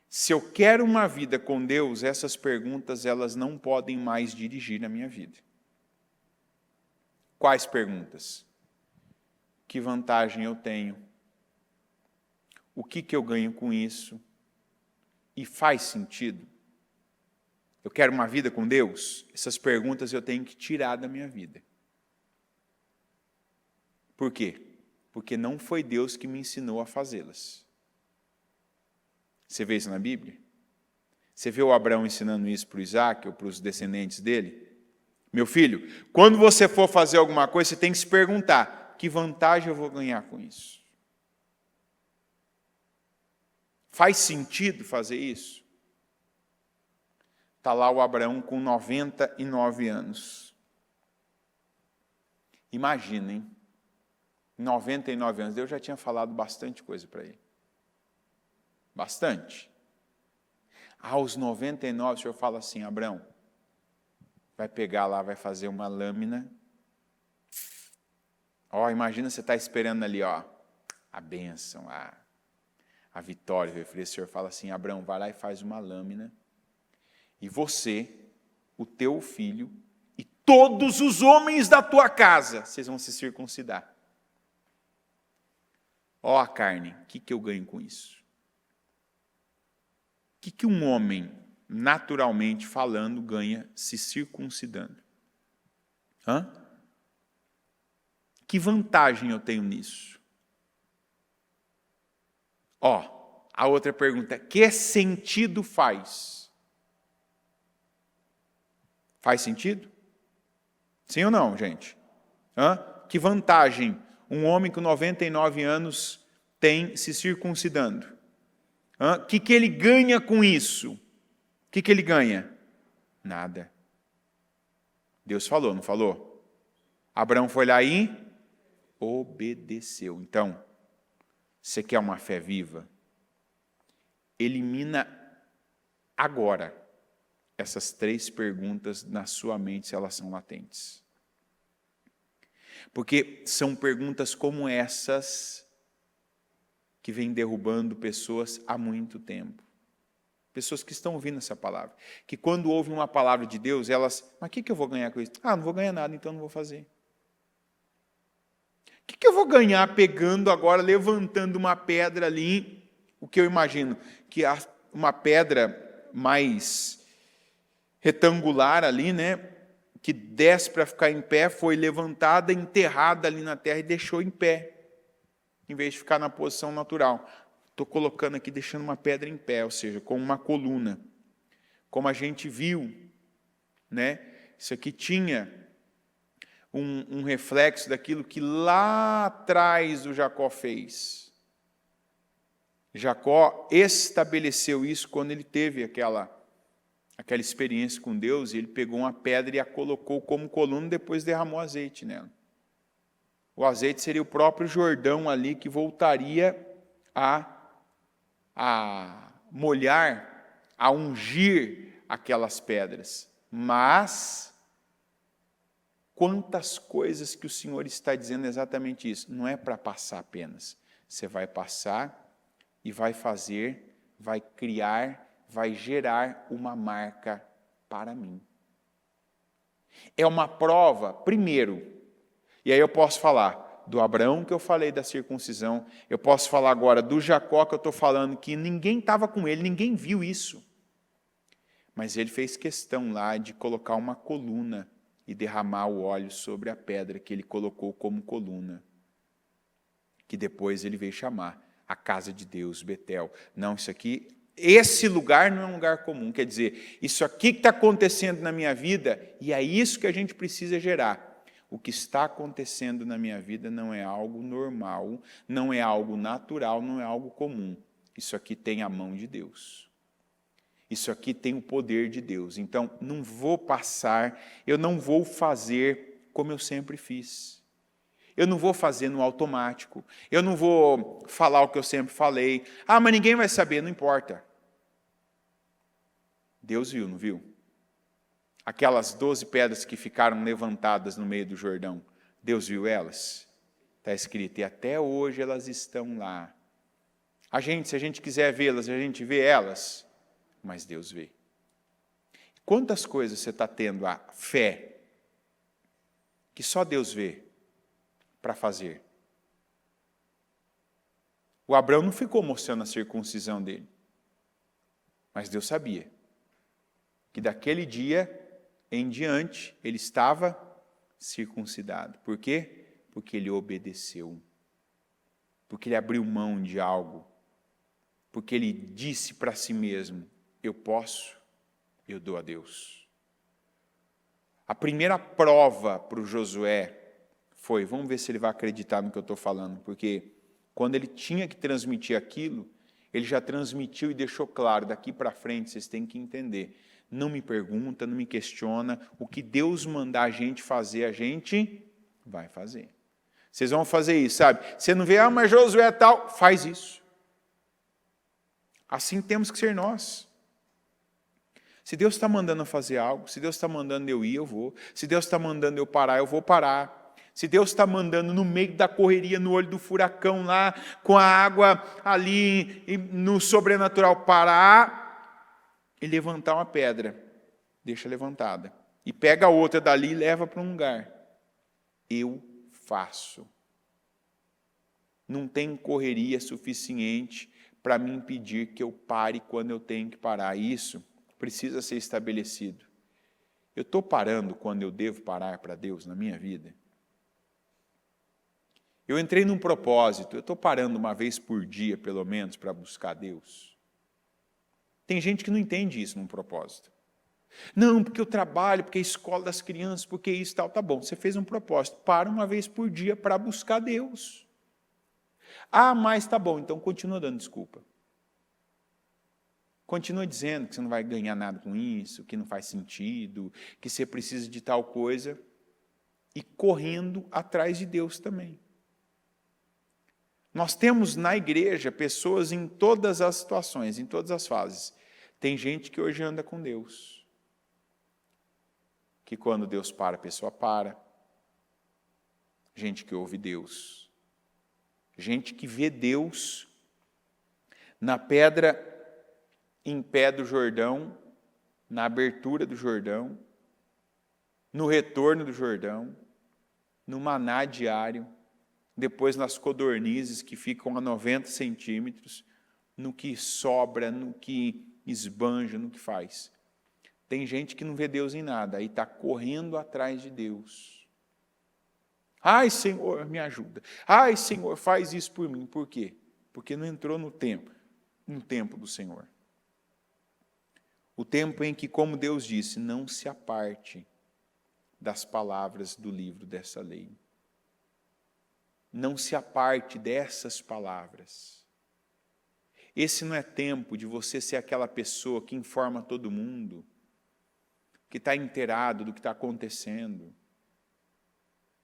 S1: Se eu quero uma vida com Deus, essas perguntas elas não podem mais dirigir a minha vida. Quais perguntas? Que vantagem eu tenho? O que eu ganho com isso? E faz sentido? Eu quero uma vida com Deus? Essas perguntas eu tenho que tirar da minha vida. Por quê? Porque não foi Deus que me ensinou a fazê-las. Você vê isso na Bíblia? Você vê o Abraão ensinando isso para o Isaac ou para os descendentes dele? Meu filho, quando você for fazer alguma coisa, você tem que se perguntar, que vantagem eu vou ganhar com isso? Faz sentido fazer isso? Está lá o Abraão com 99 anos. Imaginem, 99 anos, Deus já tinha falado bastante coisa para ele. Bastante. Aos 99, o Senhor fala assim, Abraão, vai pegar lá, vai fazer uma lâmina. Ó, imagina você está esperando ali, ó, a bênção, a vitória. O Senhor fala assim, Abraão, vai lá e faz uma lâmina. E você, o teu filho, e todos os homens da tua casa, vocês vão se circuncidar. Ó a carne, o que eu ganho com isso? O que um homem, naturalmente falando, ganha se circuncidando? Que vantagem eu tenho nisso? Ó, a outra pergunta, que sentido faz? Faz sentido? Sim ou não, gente? Que vantagem um homem com 99 anos tem se circuncidando? O que ele ganha com isso? O que ele ganha? Nada. Deus falou, não falou? Abraão foi lá e obedeceu. Então, você quer uma fé viva? Elimina agora essas 3 perguntas na sua mente, se elas são latentes. Porque são perguntas como essas que vêm derrubando pessoas há muito tempo. Pessoas que estão ouvindo essa palavra. Que quando ouvem uma palavra de Deus, elas, mas o que eu vou ganhar com isso? Não vou ganhar nada, então não vou fazer. O que eu vou ganhar pegando agora, levantando uma pedra ali? O que eu imagino? Que uma pedra mais retangular ali, né? Que desce para ficar em pé, foi levantada, enterrada ali na terra e deixou em pé, em vez de ficar na posição natural. Estou colocando aqui, deixando uma pedra em pé, ou seja, como uma coluna. Como a gente viu, né? Isso aqui tinha um reflexo daquilo que lá atrás o Jacó fez. Jacó estabeleceu isso quando ele teve aquela experiência com Deus, e ele pegou uma pedra e a colocou como coluna e depois derramou azeite nela. O azeite seria o próprio Jordão ali que voltaria a molhar, a ungir aquelas pedras. Mas quantas coisas que o Senhor está dizendo exatamente isso. Não é para passar apenas. Você vai passar e vai fazer, vai criar, vai gerar uma marca para mim. É uma prova, primeiro, e aí eu posso falar do Abraão que eu falei da circuncisão, eu posso falar agora do Jacó que eu estou falando, que ninguém estava com ele, ninguém viu isso. Mas ele fez questão lá de colocar uma coluna e derramar o óleo sobre a pedra que ele colocou como coluna, que depois ele veio chamar a casa de Deus, Betel. Não, isso aqui, esse lugar não é um lugar comum, quer dizer, isso aqui que está acontecendo na minha vida, e é isso que a gente precisa gerar. O que está acontecendo na minha vida não é algo normal, não é algo natural, não é algo comum. Isso aqui tem a mão de Deus. Isso aqui tem o poder de Deus. Então, não vou passar, eu não vou fazer como eu sempre fiz. Eu não vou fazer no automático. Eu não vou falar o que eu sempre falei. Mas ninguém vai saber, não importa. Deus viu, não viu? Aquelas 12 pedras que ficaram levantadas no meio do Jordão, Deus viu elas? Está escrito, e até hoje elas estão lá. Se a gente quiser vê-las, a gente vê elas, mas Deus vê. Quantas coisas você está tendo a fé que só Deus vê para fazer? O Abraão não ficou mostrando a circuncisão dele, mas Deus sabia que daquele dia em diante, ele estava circuncidado. Por quê? Porque ele obedeceu. Porque ele abriu mão de algo. Porque ele disse para si mesmo, eu posso, eu dou a Deus. A primeira prova para o Josué foi, vamos ver se ele vai acreditar no que eu estou falando, porque quando ele tinha que transmitir aquilo, ele já transmitiu e deixou claro, daqui para frente vocês têm que entender. Não me pergunta, não me questiona, o que Deus mandar a gente fazer, a gente vai fazer. Vocês vão fazer isso, sabe? Você não vê, mas Josué é tal, faz isso. Assim temos que ser nós. Se Deus está mandando eu fazer algo, se Deus está mandando eu ir, eu vou. Se Deus está mandando eu parar, eu vou parar. Se Deus está mandando no meio da correria, no olho do furacão lá, com a água ali no sobrenatural parar e levantar uma pedra, deixa levantada. E pega a outra dali e leva para um lugar. Eu faço. Não tem correria suficiente para me impedir que eu pare quando eu tenho que parar. Isso precisa ser estabelecido. Eu estou parando quando eu devo parar para Deus na minha vida? Eu entrei num propósito, eu estou parando uma vez por dia, pelo menos, para buscar Deus. Tem gente que não entende isso num propósito. Não, porque eu trabalho, porque é a escola das crianças, porque isso e tal. Tá bom, você fez um propósito, para uma vez por dia para buscar Deus. Ah, mas tá bom, então continua dando desculpa. Continua dizendo que você não vai ganhar nada com isso, que não faz sentido, que você precisa de tal coisa, e correndo atrás de Deus também. Nós temos na igreja pessoas em todas as situações, em todas as fases. Tem gente que hoje anda com Deus, que quando Deus para, a pessoa para. Gente que ouve Deus. Gente que vê Deus na pedra em pé do Jordão, na abertura do Jordão, no retorno do Jordão, no maná diário, depois nas codornizes que ficam a 90 centímetros, no que sobra, no que esbanja, no que faz. Tem gente que não vê Deus em nada, aí está correndo atrás de Deus. Ai, Senhor, me ajuda. Ai, Senhor, faz isso por mim. Por quê? Porque não entrou no tempo do Senhor. O tempo em que, como Deus disse, não se aparte das palavras do livro dessa lei. Não se aparte dessas palavras. Esse não é tempo de você ser aquela pessoa que informa todo mundo, que está inteirado do que está acontecendo,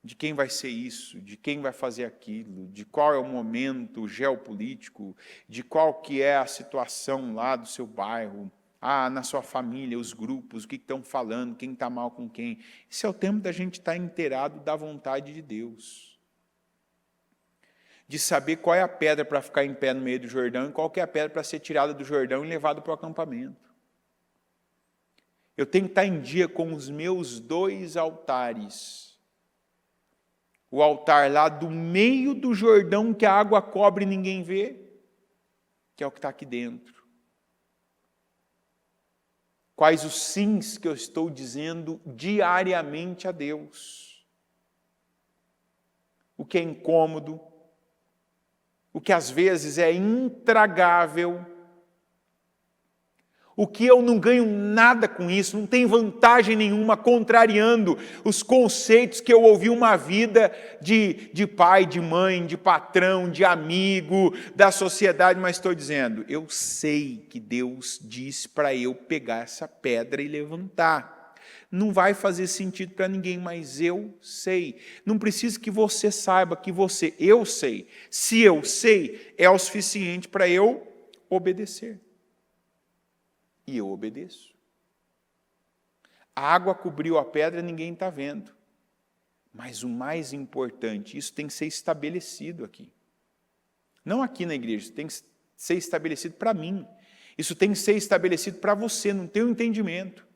S1: de quem vai ser isso, de quem vai fazer aquilo, de qual é o momento geopolítico, de qual que é a situação lá do seu bairro, na sua família, os grupos, o que estão falando, quem está mal com quem. Esse é o tempo da gente estar inteirado da vontade de Deus. De saber qual é a pedra para ficar em pé no meio do Jordão e qual que é a pedra para ser tirada do Jordão e levada para o acampamento. Eu tenho que estar em dia com os meus 2 altares. O altar lá do meio do Jordão, que a água cobre e ninguém vê, que é o que está aqui dentro. Quais os sims que eu estou dizendo diariamente a Deus? O que é incômodo, o que às vezes é intragável, o que eu não ganho nada com isso, não tem vantagem nenhuma, contrariando os conceitos que eu ouvi uma vida de pai, de mãe, de patrão, de amigo, da sociedade, mas estou dizendo, eu sei que Deus disse para eu pegar essa pedra e levantar. Não vai fazer sentido para ninguém, mas eu sei. Não preciso que você saiba que eu sei. Se eu sei, é o suficiente para eu obedecer. E eu obedeço. A água cobriu a pedra, ninguém está vendo. Mas o mais importante, isso tem que ser estabelecido aqui. Não aqui na igreja, isso tem que ser estabelecido para mim. Isso tem que ser estabelecido para você, não tem um entendimento.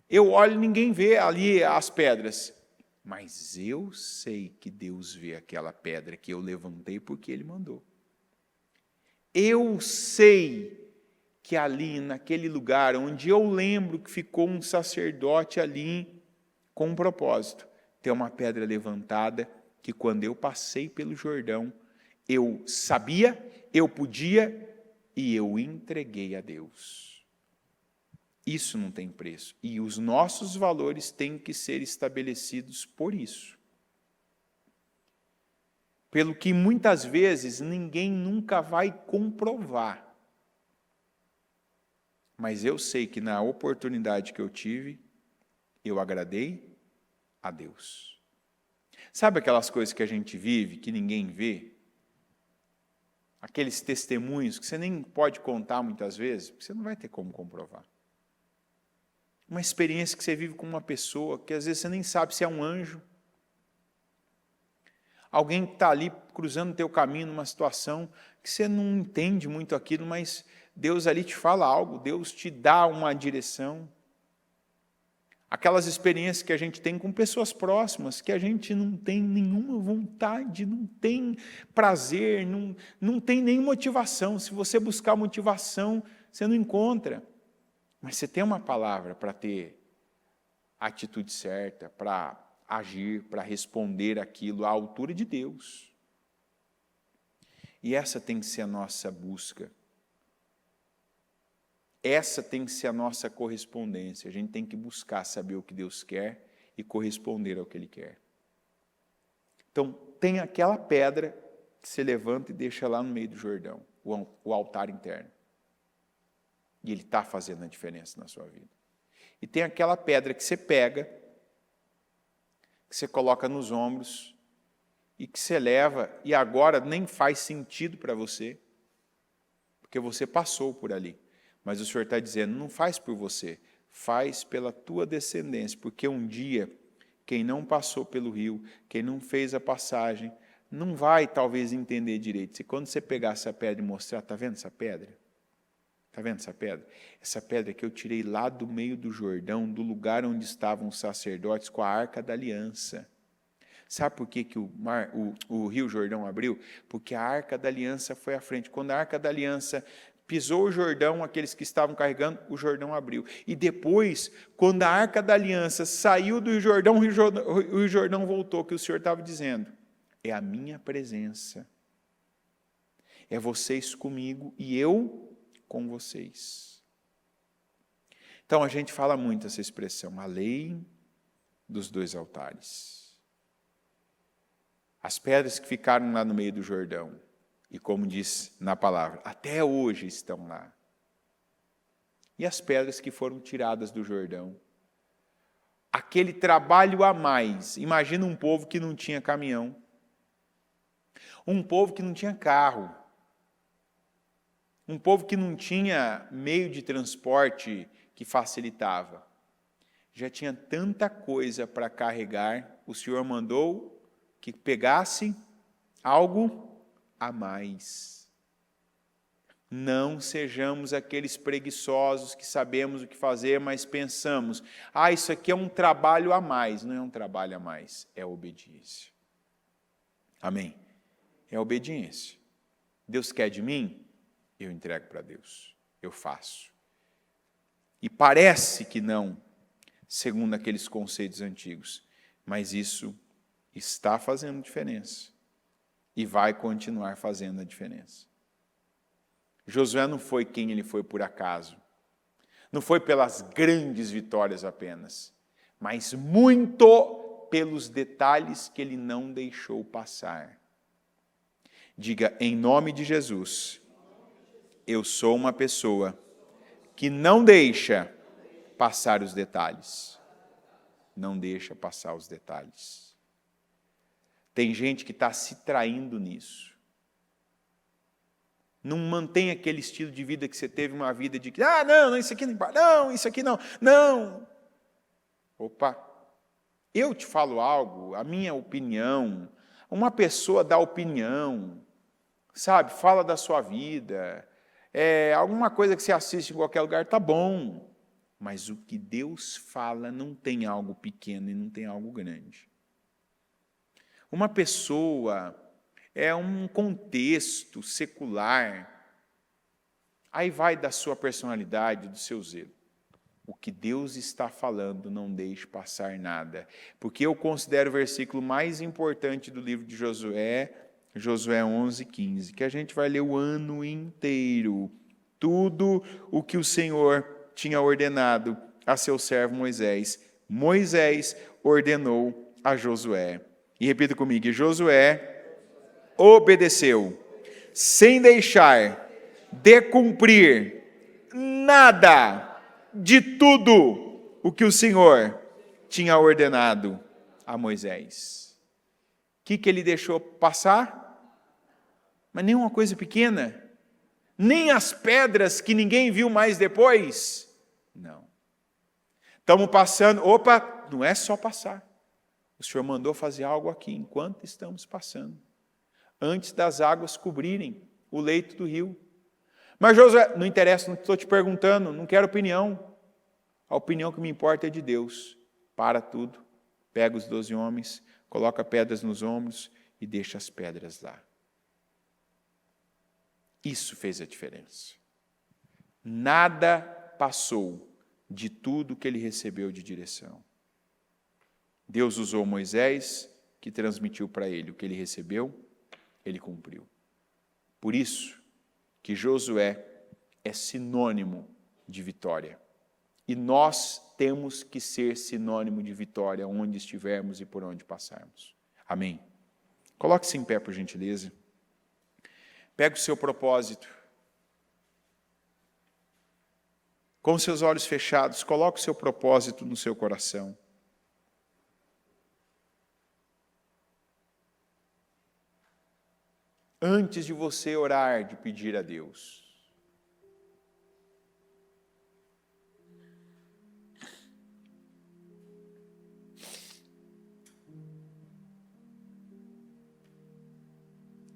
S1: Eu olho e ninguém vê ali as pedras. Mas eu sei que Deus vê aquela pedra que eu levantei porque Ele mandou. Eu sei que ali, naquele lugar, onde eu lembro que ficou um sacerdote ali com um propósito, tem uma pedra levantada que quando eu passei pelo Jordão, eu sabia, eu podia e eu entreguei a Deus. Isso não tem preço. E os nossos valores têm que ser estabelecidos por isso. Pelo que muitas vezes ninguém nunca vai comprovar. Mas eu sei que na oportunidade que eu tive, eu agradei a Deus. Sabe aquelas coisas que a gente vive, que ninguém vê? Aqueles testemunhos que você nem pode contar muitas vezes, porque você não vai ter como comprovar. Uma experiência que você vive com uma pessoa, que às vezes você nem sabe se é um anjo. Alguém que está ali cruzando o teu caminho numa situação que você não entende muito aquilo, mas Deus ali te fala algo, Deus te dá uma direção. Aquelas experiências que a gente tem com pessoas próximas, que a gente não tem nenhuma vontade, não tem prazer, não tem nem motivação. Se você buscar motivação, você não encontra. Mas você tem uma palavra para ter a atitude certa, para agir, para responder aquilo à altura de Deus. E essa tem que ser a nossa busca. Essa tem que ser a nossa correspondência. A gente tem que buscar saber o que Deus quer e corresponder ao que Ele quer. Então, tem aquela pedra que você levanta e deixa lá no meio do Jordão, o altar interno. E ele está fazendo a diferença na sua vida. E tem aquela pedra que você pega, que você coloca nos ombros, e que você leva, e agora nem faz sentido para você, porque você passou por ali. Mas o Senhor está dizendo, não faz por você, faz pela tua descendência, porque um dia, quem não passou pelo rio, quem não fez a passagem, não vai talvez entender direito. E quando você pegar essa pedra e mostrar, está vendo essa pedra? Está vendo essa pedra? Essa pedra que eu tirei lá do meio do Jordão, do lugar onde estavam os sacerdotes com a Arca da Aliança. Sabe por que o Rio Jordão abriu? Porque a Arca da Aliança foi à frente. Quando a Arca da Aliança pisou o Jordão, aqueles que estavam carregando, o Jordão abriu. E depois, quando a Arca da Aliança saiu do Jordão, o Jordão voltou, que o Senhor estava dizendo, é a minha presença. É vocês comigo e eu com vocês. Então, a gente fala muito essa expressão, a lei dos dois altares. As pedras que ficaram lá no meio do Jordão, e como diz na palavra, até hoje estão lá. E as pedras que foram tiradas do Jordão. Aquele trabalho a mais. Imagina um povo que não tinha caminhão. Um povo que não tinha carro. Um povo que não tinha meio de transporte que facilitava. Já tinha tanta coisa para carregar, o Senhor mandou que pegasse algo a mais. Não sejamos aqueles preguiçosos que sabemos o que fazer, mas pensamos, isso aqui é um trabalho a mais. Não é um trabalho a mais, é obediência. Amém? É obediência. Deus quer de mim? Eu entrego para Deus. Eu faço. E parece que não, segundo aqueles conceitos antigos, mas isso está fazendo diferença. E vai continuar fazendo a diferença. Josué não foi quem ele foi por acaso. Não foi pelas grandes vitórias apenas, mas muito pelos detalhes que ele não deixou passar. Diga, em nome de Jesus, eu sou uma pessoa que não deixa passar os detalhes. Não deixa passar os detalhes. Tem gente que está se traindo nisso. Não mantém aquele estilo de vida que você teve uma vida de que, não, isso aqui não importa, não, isso aqui não, não. Opa, eu te falo algo, a minha opinião, uma pessoa dá opinião, sabe, fala da sua vida, alguma coisa que você assiste em qualquer lugar, tá bom. Mas o que Deus fala não tem algo pequeno e não tem algo grande. Uma pessoa é um contexto secular. Aí vai da sua personalidade, do seu zelo. O que Deus está falando, não deixe passar nada. Porque eu considero o versículo mais importante do livro de Josué, Josué 11:15, que a gente vai ler o ano inteiro. Tudo o que o Senhor tinha ordenado a seu servo Moisés. Moisés ordenou a Josué. E repita comigo, Josué obedeceu, sem deixar de cumprir nada de tudo o que o Senhor tinha ordenado a Moisés. O que ele deixou passar? Mas nem uma coisa pequena, nem as pedras que ninguém viu mais depois. Não. Estamos passando, opa, não é só passar. O Senhor mandou fazer algo aqui, enquanto estamos passando, antes das águas cobrirem o leito do rio. Mas Josué, não interessa, não estou te perguntando, não quero opinião. A opinião que me importa é de Deus. Para tudo, pega os 12 homens, coloca pedras nos ombros e deixa as pedras lá. Isso fez a diferença. Nada passou de tudo que ele recebeu de direção. Deus usou Moisés, que transmitiu para ele o que ele recebeu, ele cumpriu. Por isso que Josué é sinônimo de vitória. E nós temos que ser sinônimo de vitória onde estivermos e por onde passarmos. Amém. Coloque-se em pé, por gentileza. Pega o seu propósito. Com seus olhos fechados, coloque o seu propósito no seu coração. Antes de você orar, de pedir a Deus.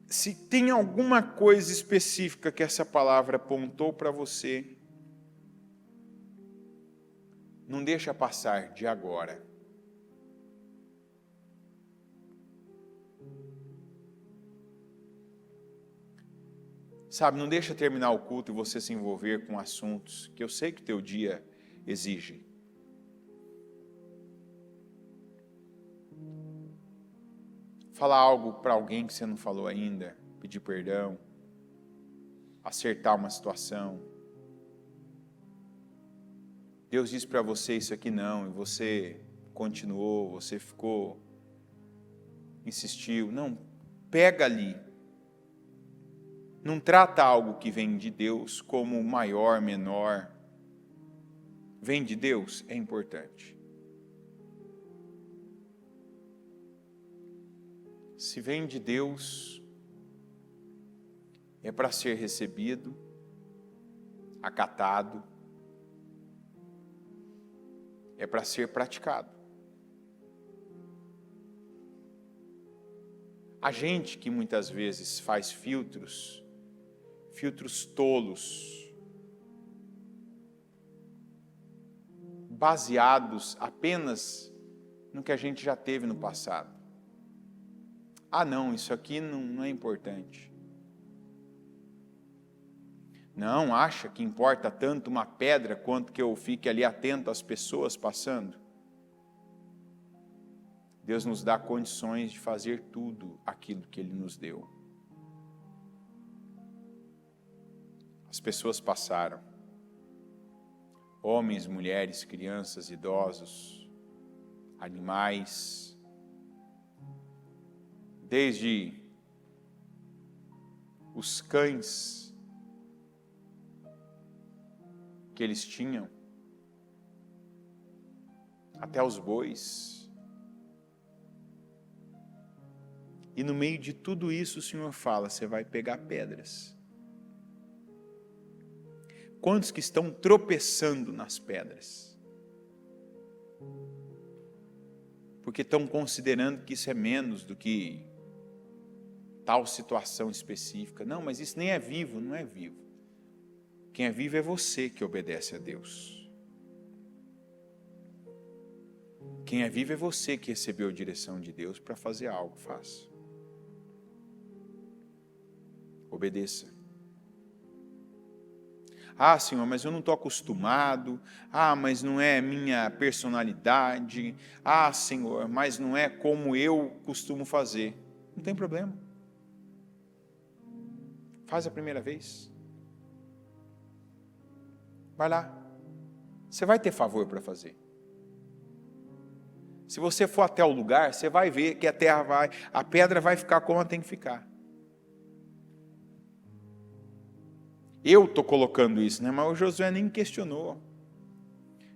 S1: Se tem alguma coisa específica que essa palavra apontou para você, não deixa passar de agora. Sabe, não deixa terminar o culto e você se envolver com assuntos que eu sei que o teu dia exige. Falar algo para alguém que você não falou ainda, pedir perdão, acertar uma situação. Deus disse para você isso aqui não, e você continuou, você ficou, insistiu. Não, pega ali. Não trata algo que vem de Deus como maior, menor. Vem de Deus, é importante. Se vem de Deus, é para ser recebido, acatado, é para ser praticado. A gente que muitas vezes faz filtros tolos, baseados apenas no que a gente já teve no passado. Ah, não, isso aqui não é importante. Não, acha que importa tanto uma pedra quanto que eu fique ali atento às pessoas passando? Deus nos dá condições de fazer tudo aquilo que Ele nos deu. As pessoas passaram. Homens, mulheres, crianças, idosos, animais, desde os cães que eles tinham, até os bois. E no meio de tudo isso o Senhor fala, você vai pegar pedras. Quantos que estão tropeçando nas pedras? Porque estão considerando que isso é menos do que tal situação específica. Não, mas isso nem é vivo, não é vivo. Quem é vivo é você que obedece a Deus. Quem é vivo é você que recebeu a direção de Deus para fazer algo, faça. Obedeça. Ah, Senhor, mas eu não estou acostumado. Ah, mas não é minha personalidade. Ah, Senhor, mas não é como eu costumo fazer. Não tem problema. Faz a primeira vez. Vai lá. Você vai ter favor para fazer. Se você for até o lugar, você vai ver que a pedra vai ficar como ela tem que ficar. Eu estou colocando isso, né? Mas o Josué nem questionou.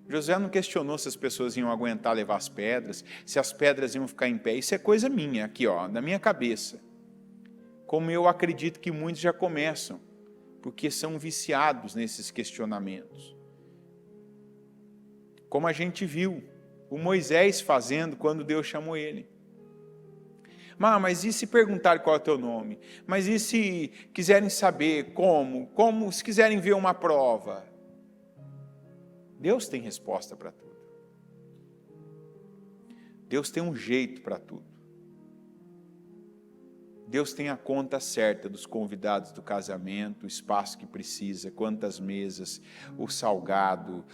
S1: Josué não questionou se as pessoas iam aguentar levar as pedras, se as pedras iam ficar em pé. Isso é coisa minha, aqui, ó, da minha cabeça. Como eu acredito que muitos já começam, porque são viciados nesses questionamentos. Como a gente viu o Moisés fazendo quando Deus chamou ele. Mas e se perguntarem qual é o teu nome? Mas e se quiserem saber como? Se quiserem ver uma prova? Deus tem resposta para tudo. Deus tem um jeito para tudo. Deus tem a conta certa dos convidados do casamento, o espaço que precisa, quantas mesas, o salgado,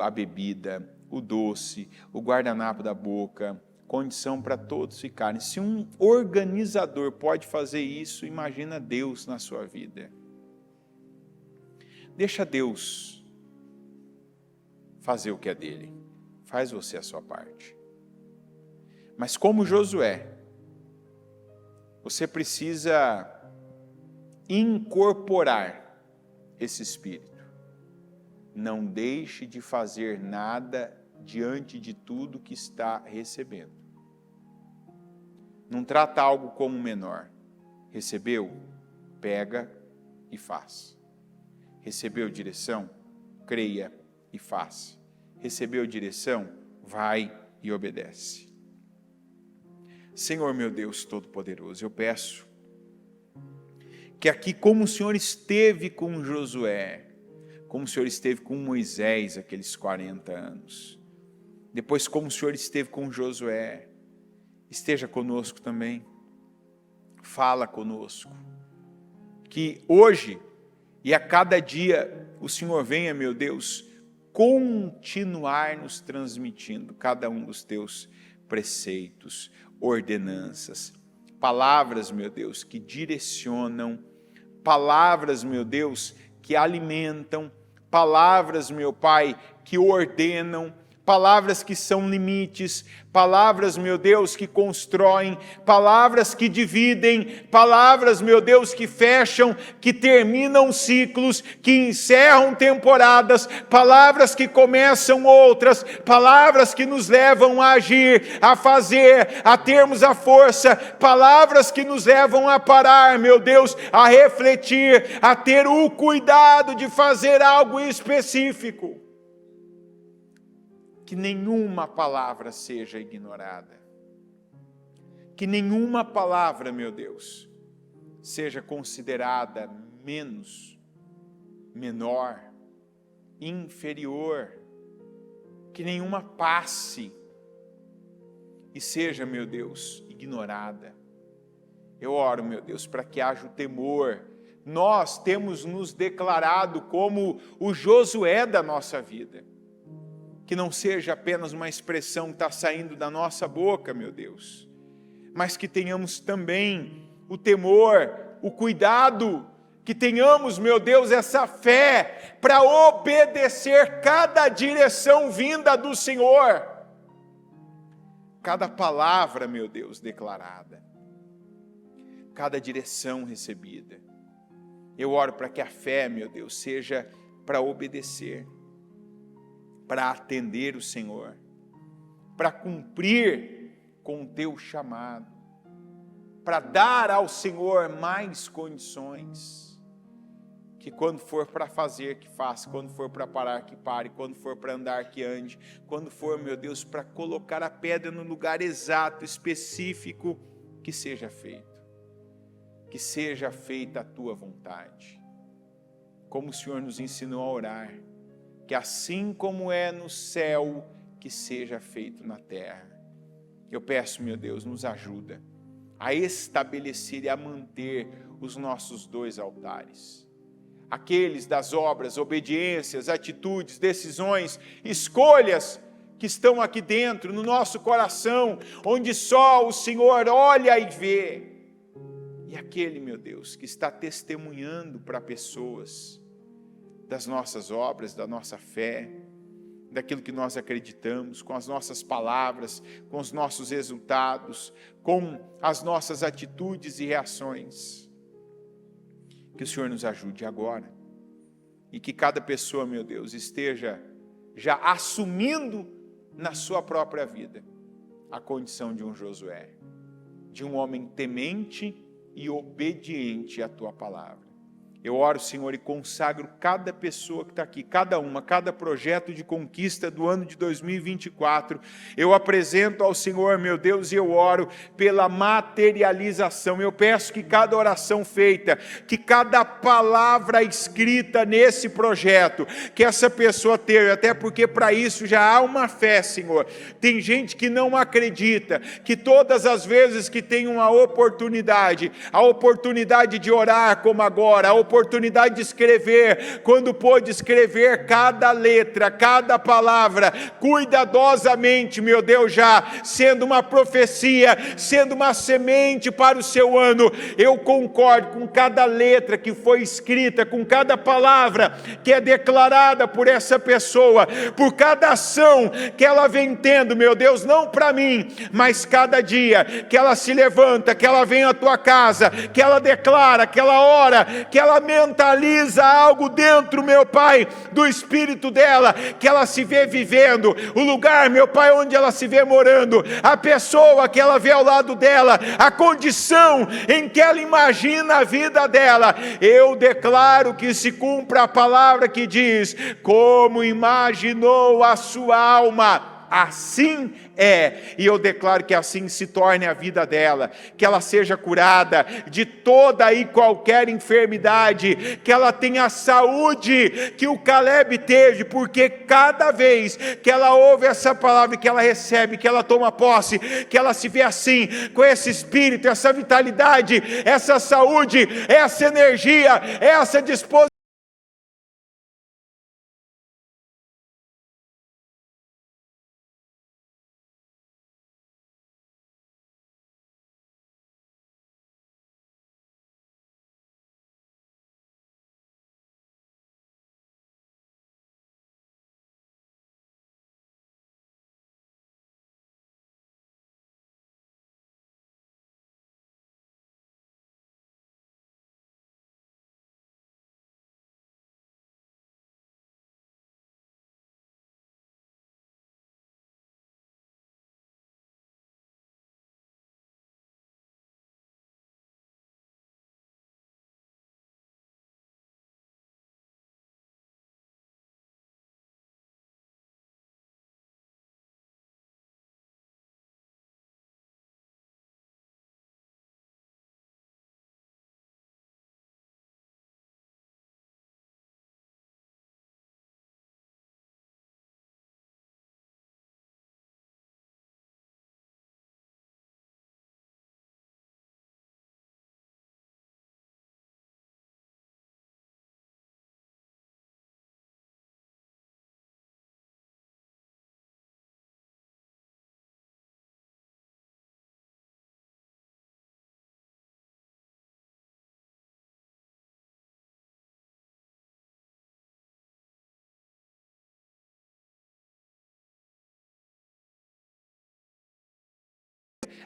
S1: a bebida, o doce, o guardanapo da boca, condição para todos ficarem. Se um organizador pode fazer isso, imagina Deus na sua vida. Deixa Deus fazer o que é dele. Faz você a sua parte. Mas como Josué, você precisa incorporar esse espírito. Não deixe de fazer nada diante de tudo que está recebendo. Não trata algo como menor. Recebeu? Pega e faz. Recebeu direção? Creia e faz. Recebeu direção? Vai e obedece. Senhor meu Deus Todo-Poderoso, eu peço que aqui, como o Senhor esteve com Josué, como o Senhor esteve com Moisés aqueles 40 anos, depois como o Senhor esteve com Josué, esteja conosco também, fala conosco, que hoje e a cada dia o Senhor venha, meu Deus, continuar nos transmitindo cada um dos teus preceitos, ordenanças, palavras, meu Deus, que direcionam, palavras, meu Deus, que alimentam, palavras, meu Pai, que ordenam, palavras que são limites, palavras, meu Deus, que constroem, palavras que dividem, palavras, meu Deus, que fecham, que terminam ciclos, que encerram temporadas, palavras que começam outras, palavras que nos levam a agir, a fazer, a termos a força, palavras que nos levam a parar, meu Deus, a refletir, a ter o cuidado de fazer algo específico. Que nenhuma palavra seja ignorada. Que nenhuma palavra, meu Deus, seja considerada menos, menor, inferior. Que nenhuma passe e seja, meu Deus, ignorada. Eu oro, meu Deus, para que haja o temor. Nós temos nos declarado como o Josué da nossa vida. Que não seja apenas uma expressão que está saindo da nossa boca, meu Deus, mas que tenhamos também o temor, o cuidado, que tenhamos, meu Deus, essa fé para obedecer cada direção vinda do Senhor, cada palavra, meu Deus, declarada, cada direção recebida. Eu oro para que a fé, meu Deus, seja para obedecer, para atender o Senhor, para cumprir com o teu chamado, para dar ao Senhor mais condições, que quando for para fazer, que faça, quando for para parar, que pare, quando for para andar, que ande, quando for, meu Deus, para colocar a pedra no lugar exato, específico, que seja feito, que seja feita a tua vontade, como o Senhor nos ensinou a orar, que assim como é no céu, que seja feito na terra. Eu peço, meu Deus, nos ajuda a estabelecer e a manter os nossos dois altares. Aqueles das obras, obediências, atitudes, decisões, escolhas que estão aqui dentro, no nosso coração, onde só o Senhor olha e vê. E aquele, meu Deus, que está testemunhando para pessoas, das nossas obras, da nossa fé, daquilo que nós acreditamos, com as nossas palavras, com os nossos resultados, com as nossas atitudes e reações. Que o Senhor nos ajude agora. E que cada pessoa, meu Deus, esteja já assumindo na sua própria vida a condição de um Josué, de um homem temente e obediente à tua palavra. Eu oro, Senhor, e consagro cada pessoa que está aqui, cada projeto de conquista do ano de 2024. Eu apresento ao Senhor, meu Deus, e eu oro pela materialização. Eu peço que cada oração feita, que cada palavra escrita nesse projeto, que essa pessoa tenha, até porque para isso já há uma fé, Senhor. Tem gente que não acredita, que todas as vezes que tem uma oportunidade, a oportunidade de orar como agora, a oportunidade de escrever, quando pôde escrever cada letra, cada palavra, cuidadosamente, meu Deus, já sendo uma profecia, sendo uma semente para o seu ano. Eu concordo com cada letra que foi escrita, com cada palavra que é declarada por essa pessoa, por cada ação que ela vem tendo, meu Deus, não para mim, mas cada dia que ela se levanta, que ela vem à tua casa, que ela declara, que ela ora, que ela mentaliza algo dentro, meu Pai, do espírito dela, que ela se vê vivendo, o lugar, meu Pai, onde ela se vê morando, a pessoa que ela vê ao lado dela, a condição em que ela imagina a vida dela. Eu declaro que se cumpra a palavra que diz: como imaginou a sua alma, assim é, e eu declaro que assim se torne a vida dela, que ela seja curada de toda e qualquer enfermidade, que ela tenha a saúde que o Caleb teve, porque cada vez que ela ouve essa palavra, que ela recebe, que ela toma posse, que ela se vê assim, com esse espírito, essa vitalidade, essa saúde, essa energia, essa disposição,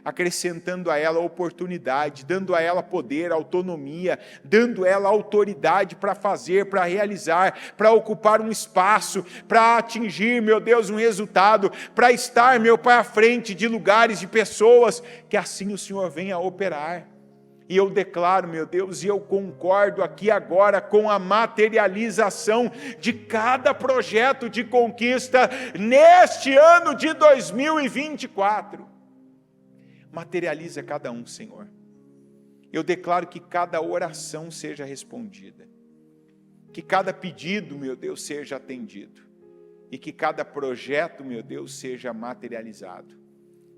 S1: acrescentando a ela oportunidade, dando a ela poder, autonomia, dando a ela autoridade para fazer, para realizar, para ocupar um espaço, para atingir, meu Deus, um resultado, para estar, meu Pai, à frente de lugares, de pessoas, que assim o Senhor venha a operar. E eu declaro, meu Deus, e eu concordo aqui agora com a materialização de cada projeto de conquista neste ano de 2024. Materializa cada um, Senhor. Eu declaro que cada oração seja respondida, que cada pedido, meu Deus, seja atendido, e que cada projeto, meu Deus, seja materializado.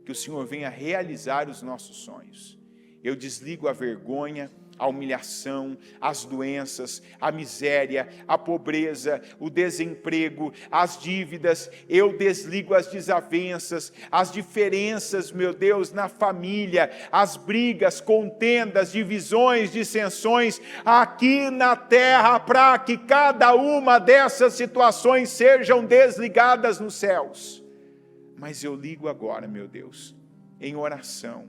S1: Que o Senhor venha realizar os nossos sonhos. Eu desligo a vergonha, a humilhação, as doenças, a miséria, a pobreza, o desemprego, as dívidas. Eu desligo as desavenças, as diferenças, meu Deus, na família, as brigas, contendas, divisões, dissensões aqui na terra, para que cada uma dessas situações sejam desligadas nos céus. Mas eu ligo agora, meu Deus, em oração,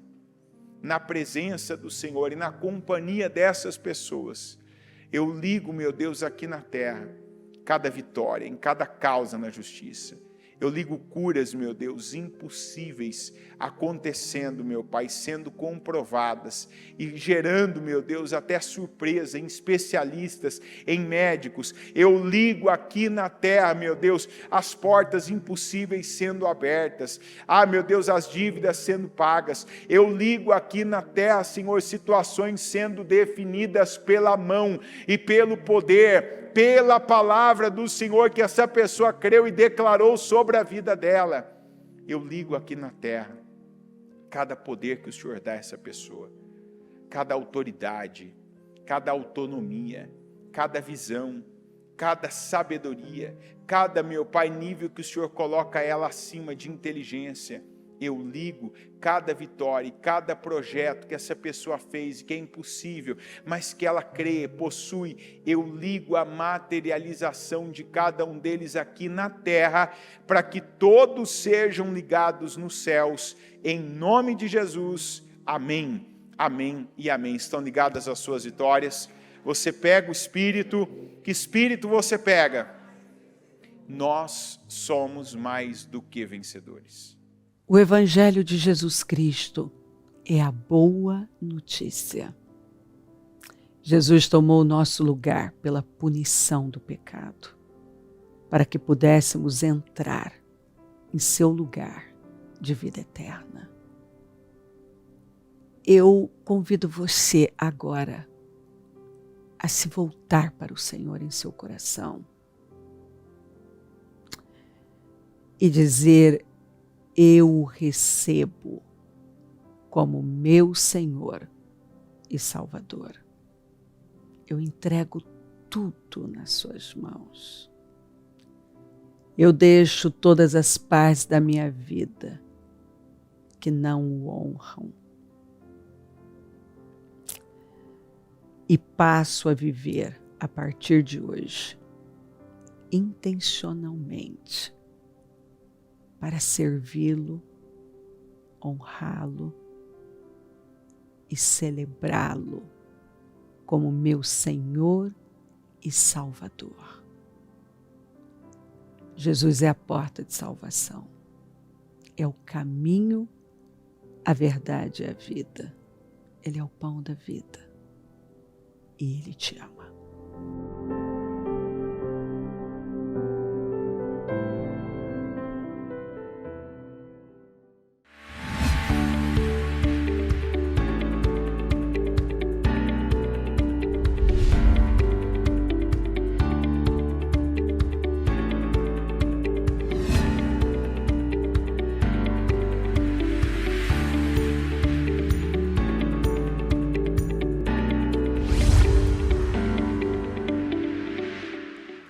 S1: na presença do Senhor e na companhia dessas pessoas, eu ligo, meu Deus, aqui na terra, cada vitória, em cada causa na justiça. Eu ligo curas, meu Deus, impossíveis acontecendo, meu Pai, sendo comprovadas e gerando, meu Deus, até surpresa em especialistas, em médicos. Eu ligo aqui na terra, meu Deus, as portas impossíveis sendo abertas. Meu Deus, as dívidas sendo pagas. Eu ligo aqui na terra, Senhor, situações sendo definidas pela mão e pelo poder, pela palavra do Senhor que essa pessoa creu e declarou sobre a vida dela. Eu ligo aqui na terra cada poder que o Senhor dá a essa pessoa, cada autoridade, cada autonomia, cada visão, cada sabedoria, cada, meu Pai, nível que o Senhor coloca ela acima de inteligência. Eu ligo cada vitória e cada projeto que essa pessoa fez, que é impossível, mas que ela crê, possui. Eu ligo a materialização de cada um deles aqui na terra, para que todos sejam ligados nos céus, em nome de Jesus. Amém, amém e amém. Estão ligadas as suas vitórias? Você pega o Espírito. Que Espírito você pega? Nós somos mais do que vencedores.
S2: O Evangelho de Jesus Cristo é a boa notícia. Jesus tomou o nosso lugar pela punição do pecado, para que pudéssemos entrar em seu lugar de vida eterna. Eu convido você agora a se voltar para o Senhor em seu coração e dizer: eu o recebo como meu Senhor e Salvador. Eu entrego tudo nas suas mãos. Eu deixo todas as partes da minha vida que não o honram e passo a viver a partir de hoje intencionalmente para servi-lo, honrá-lo e celebrá-lo como meu Senhor e Salvador. Jesus é a porta de salvação, é o caminho, a verdade e a vida. Ele é o pão da vida e Ele te ama.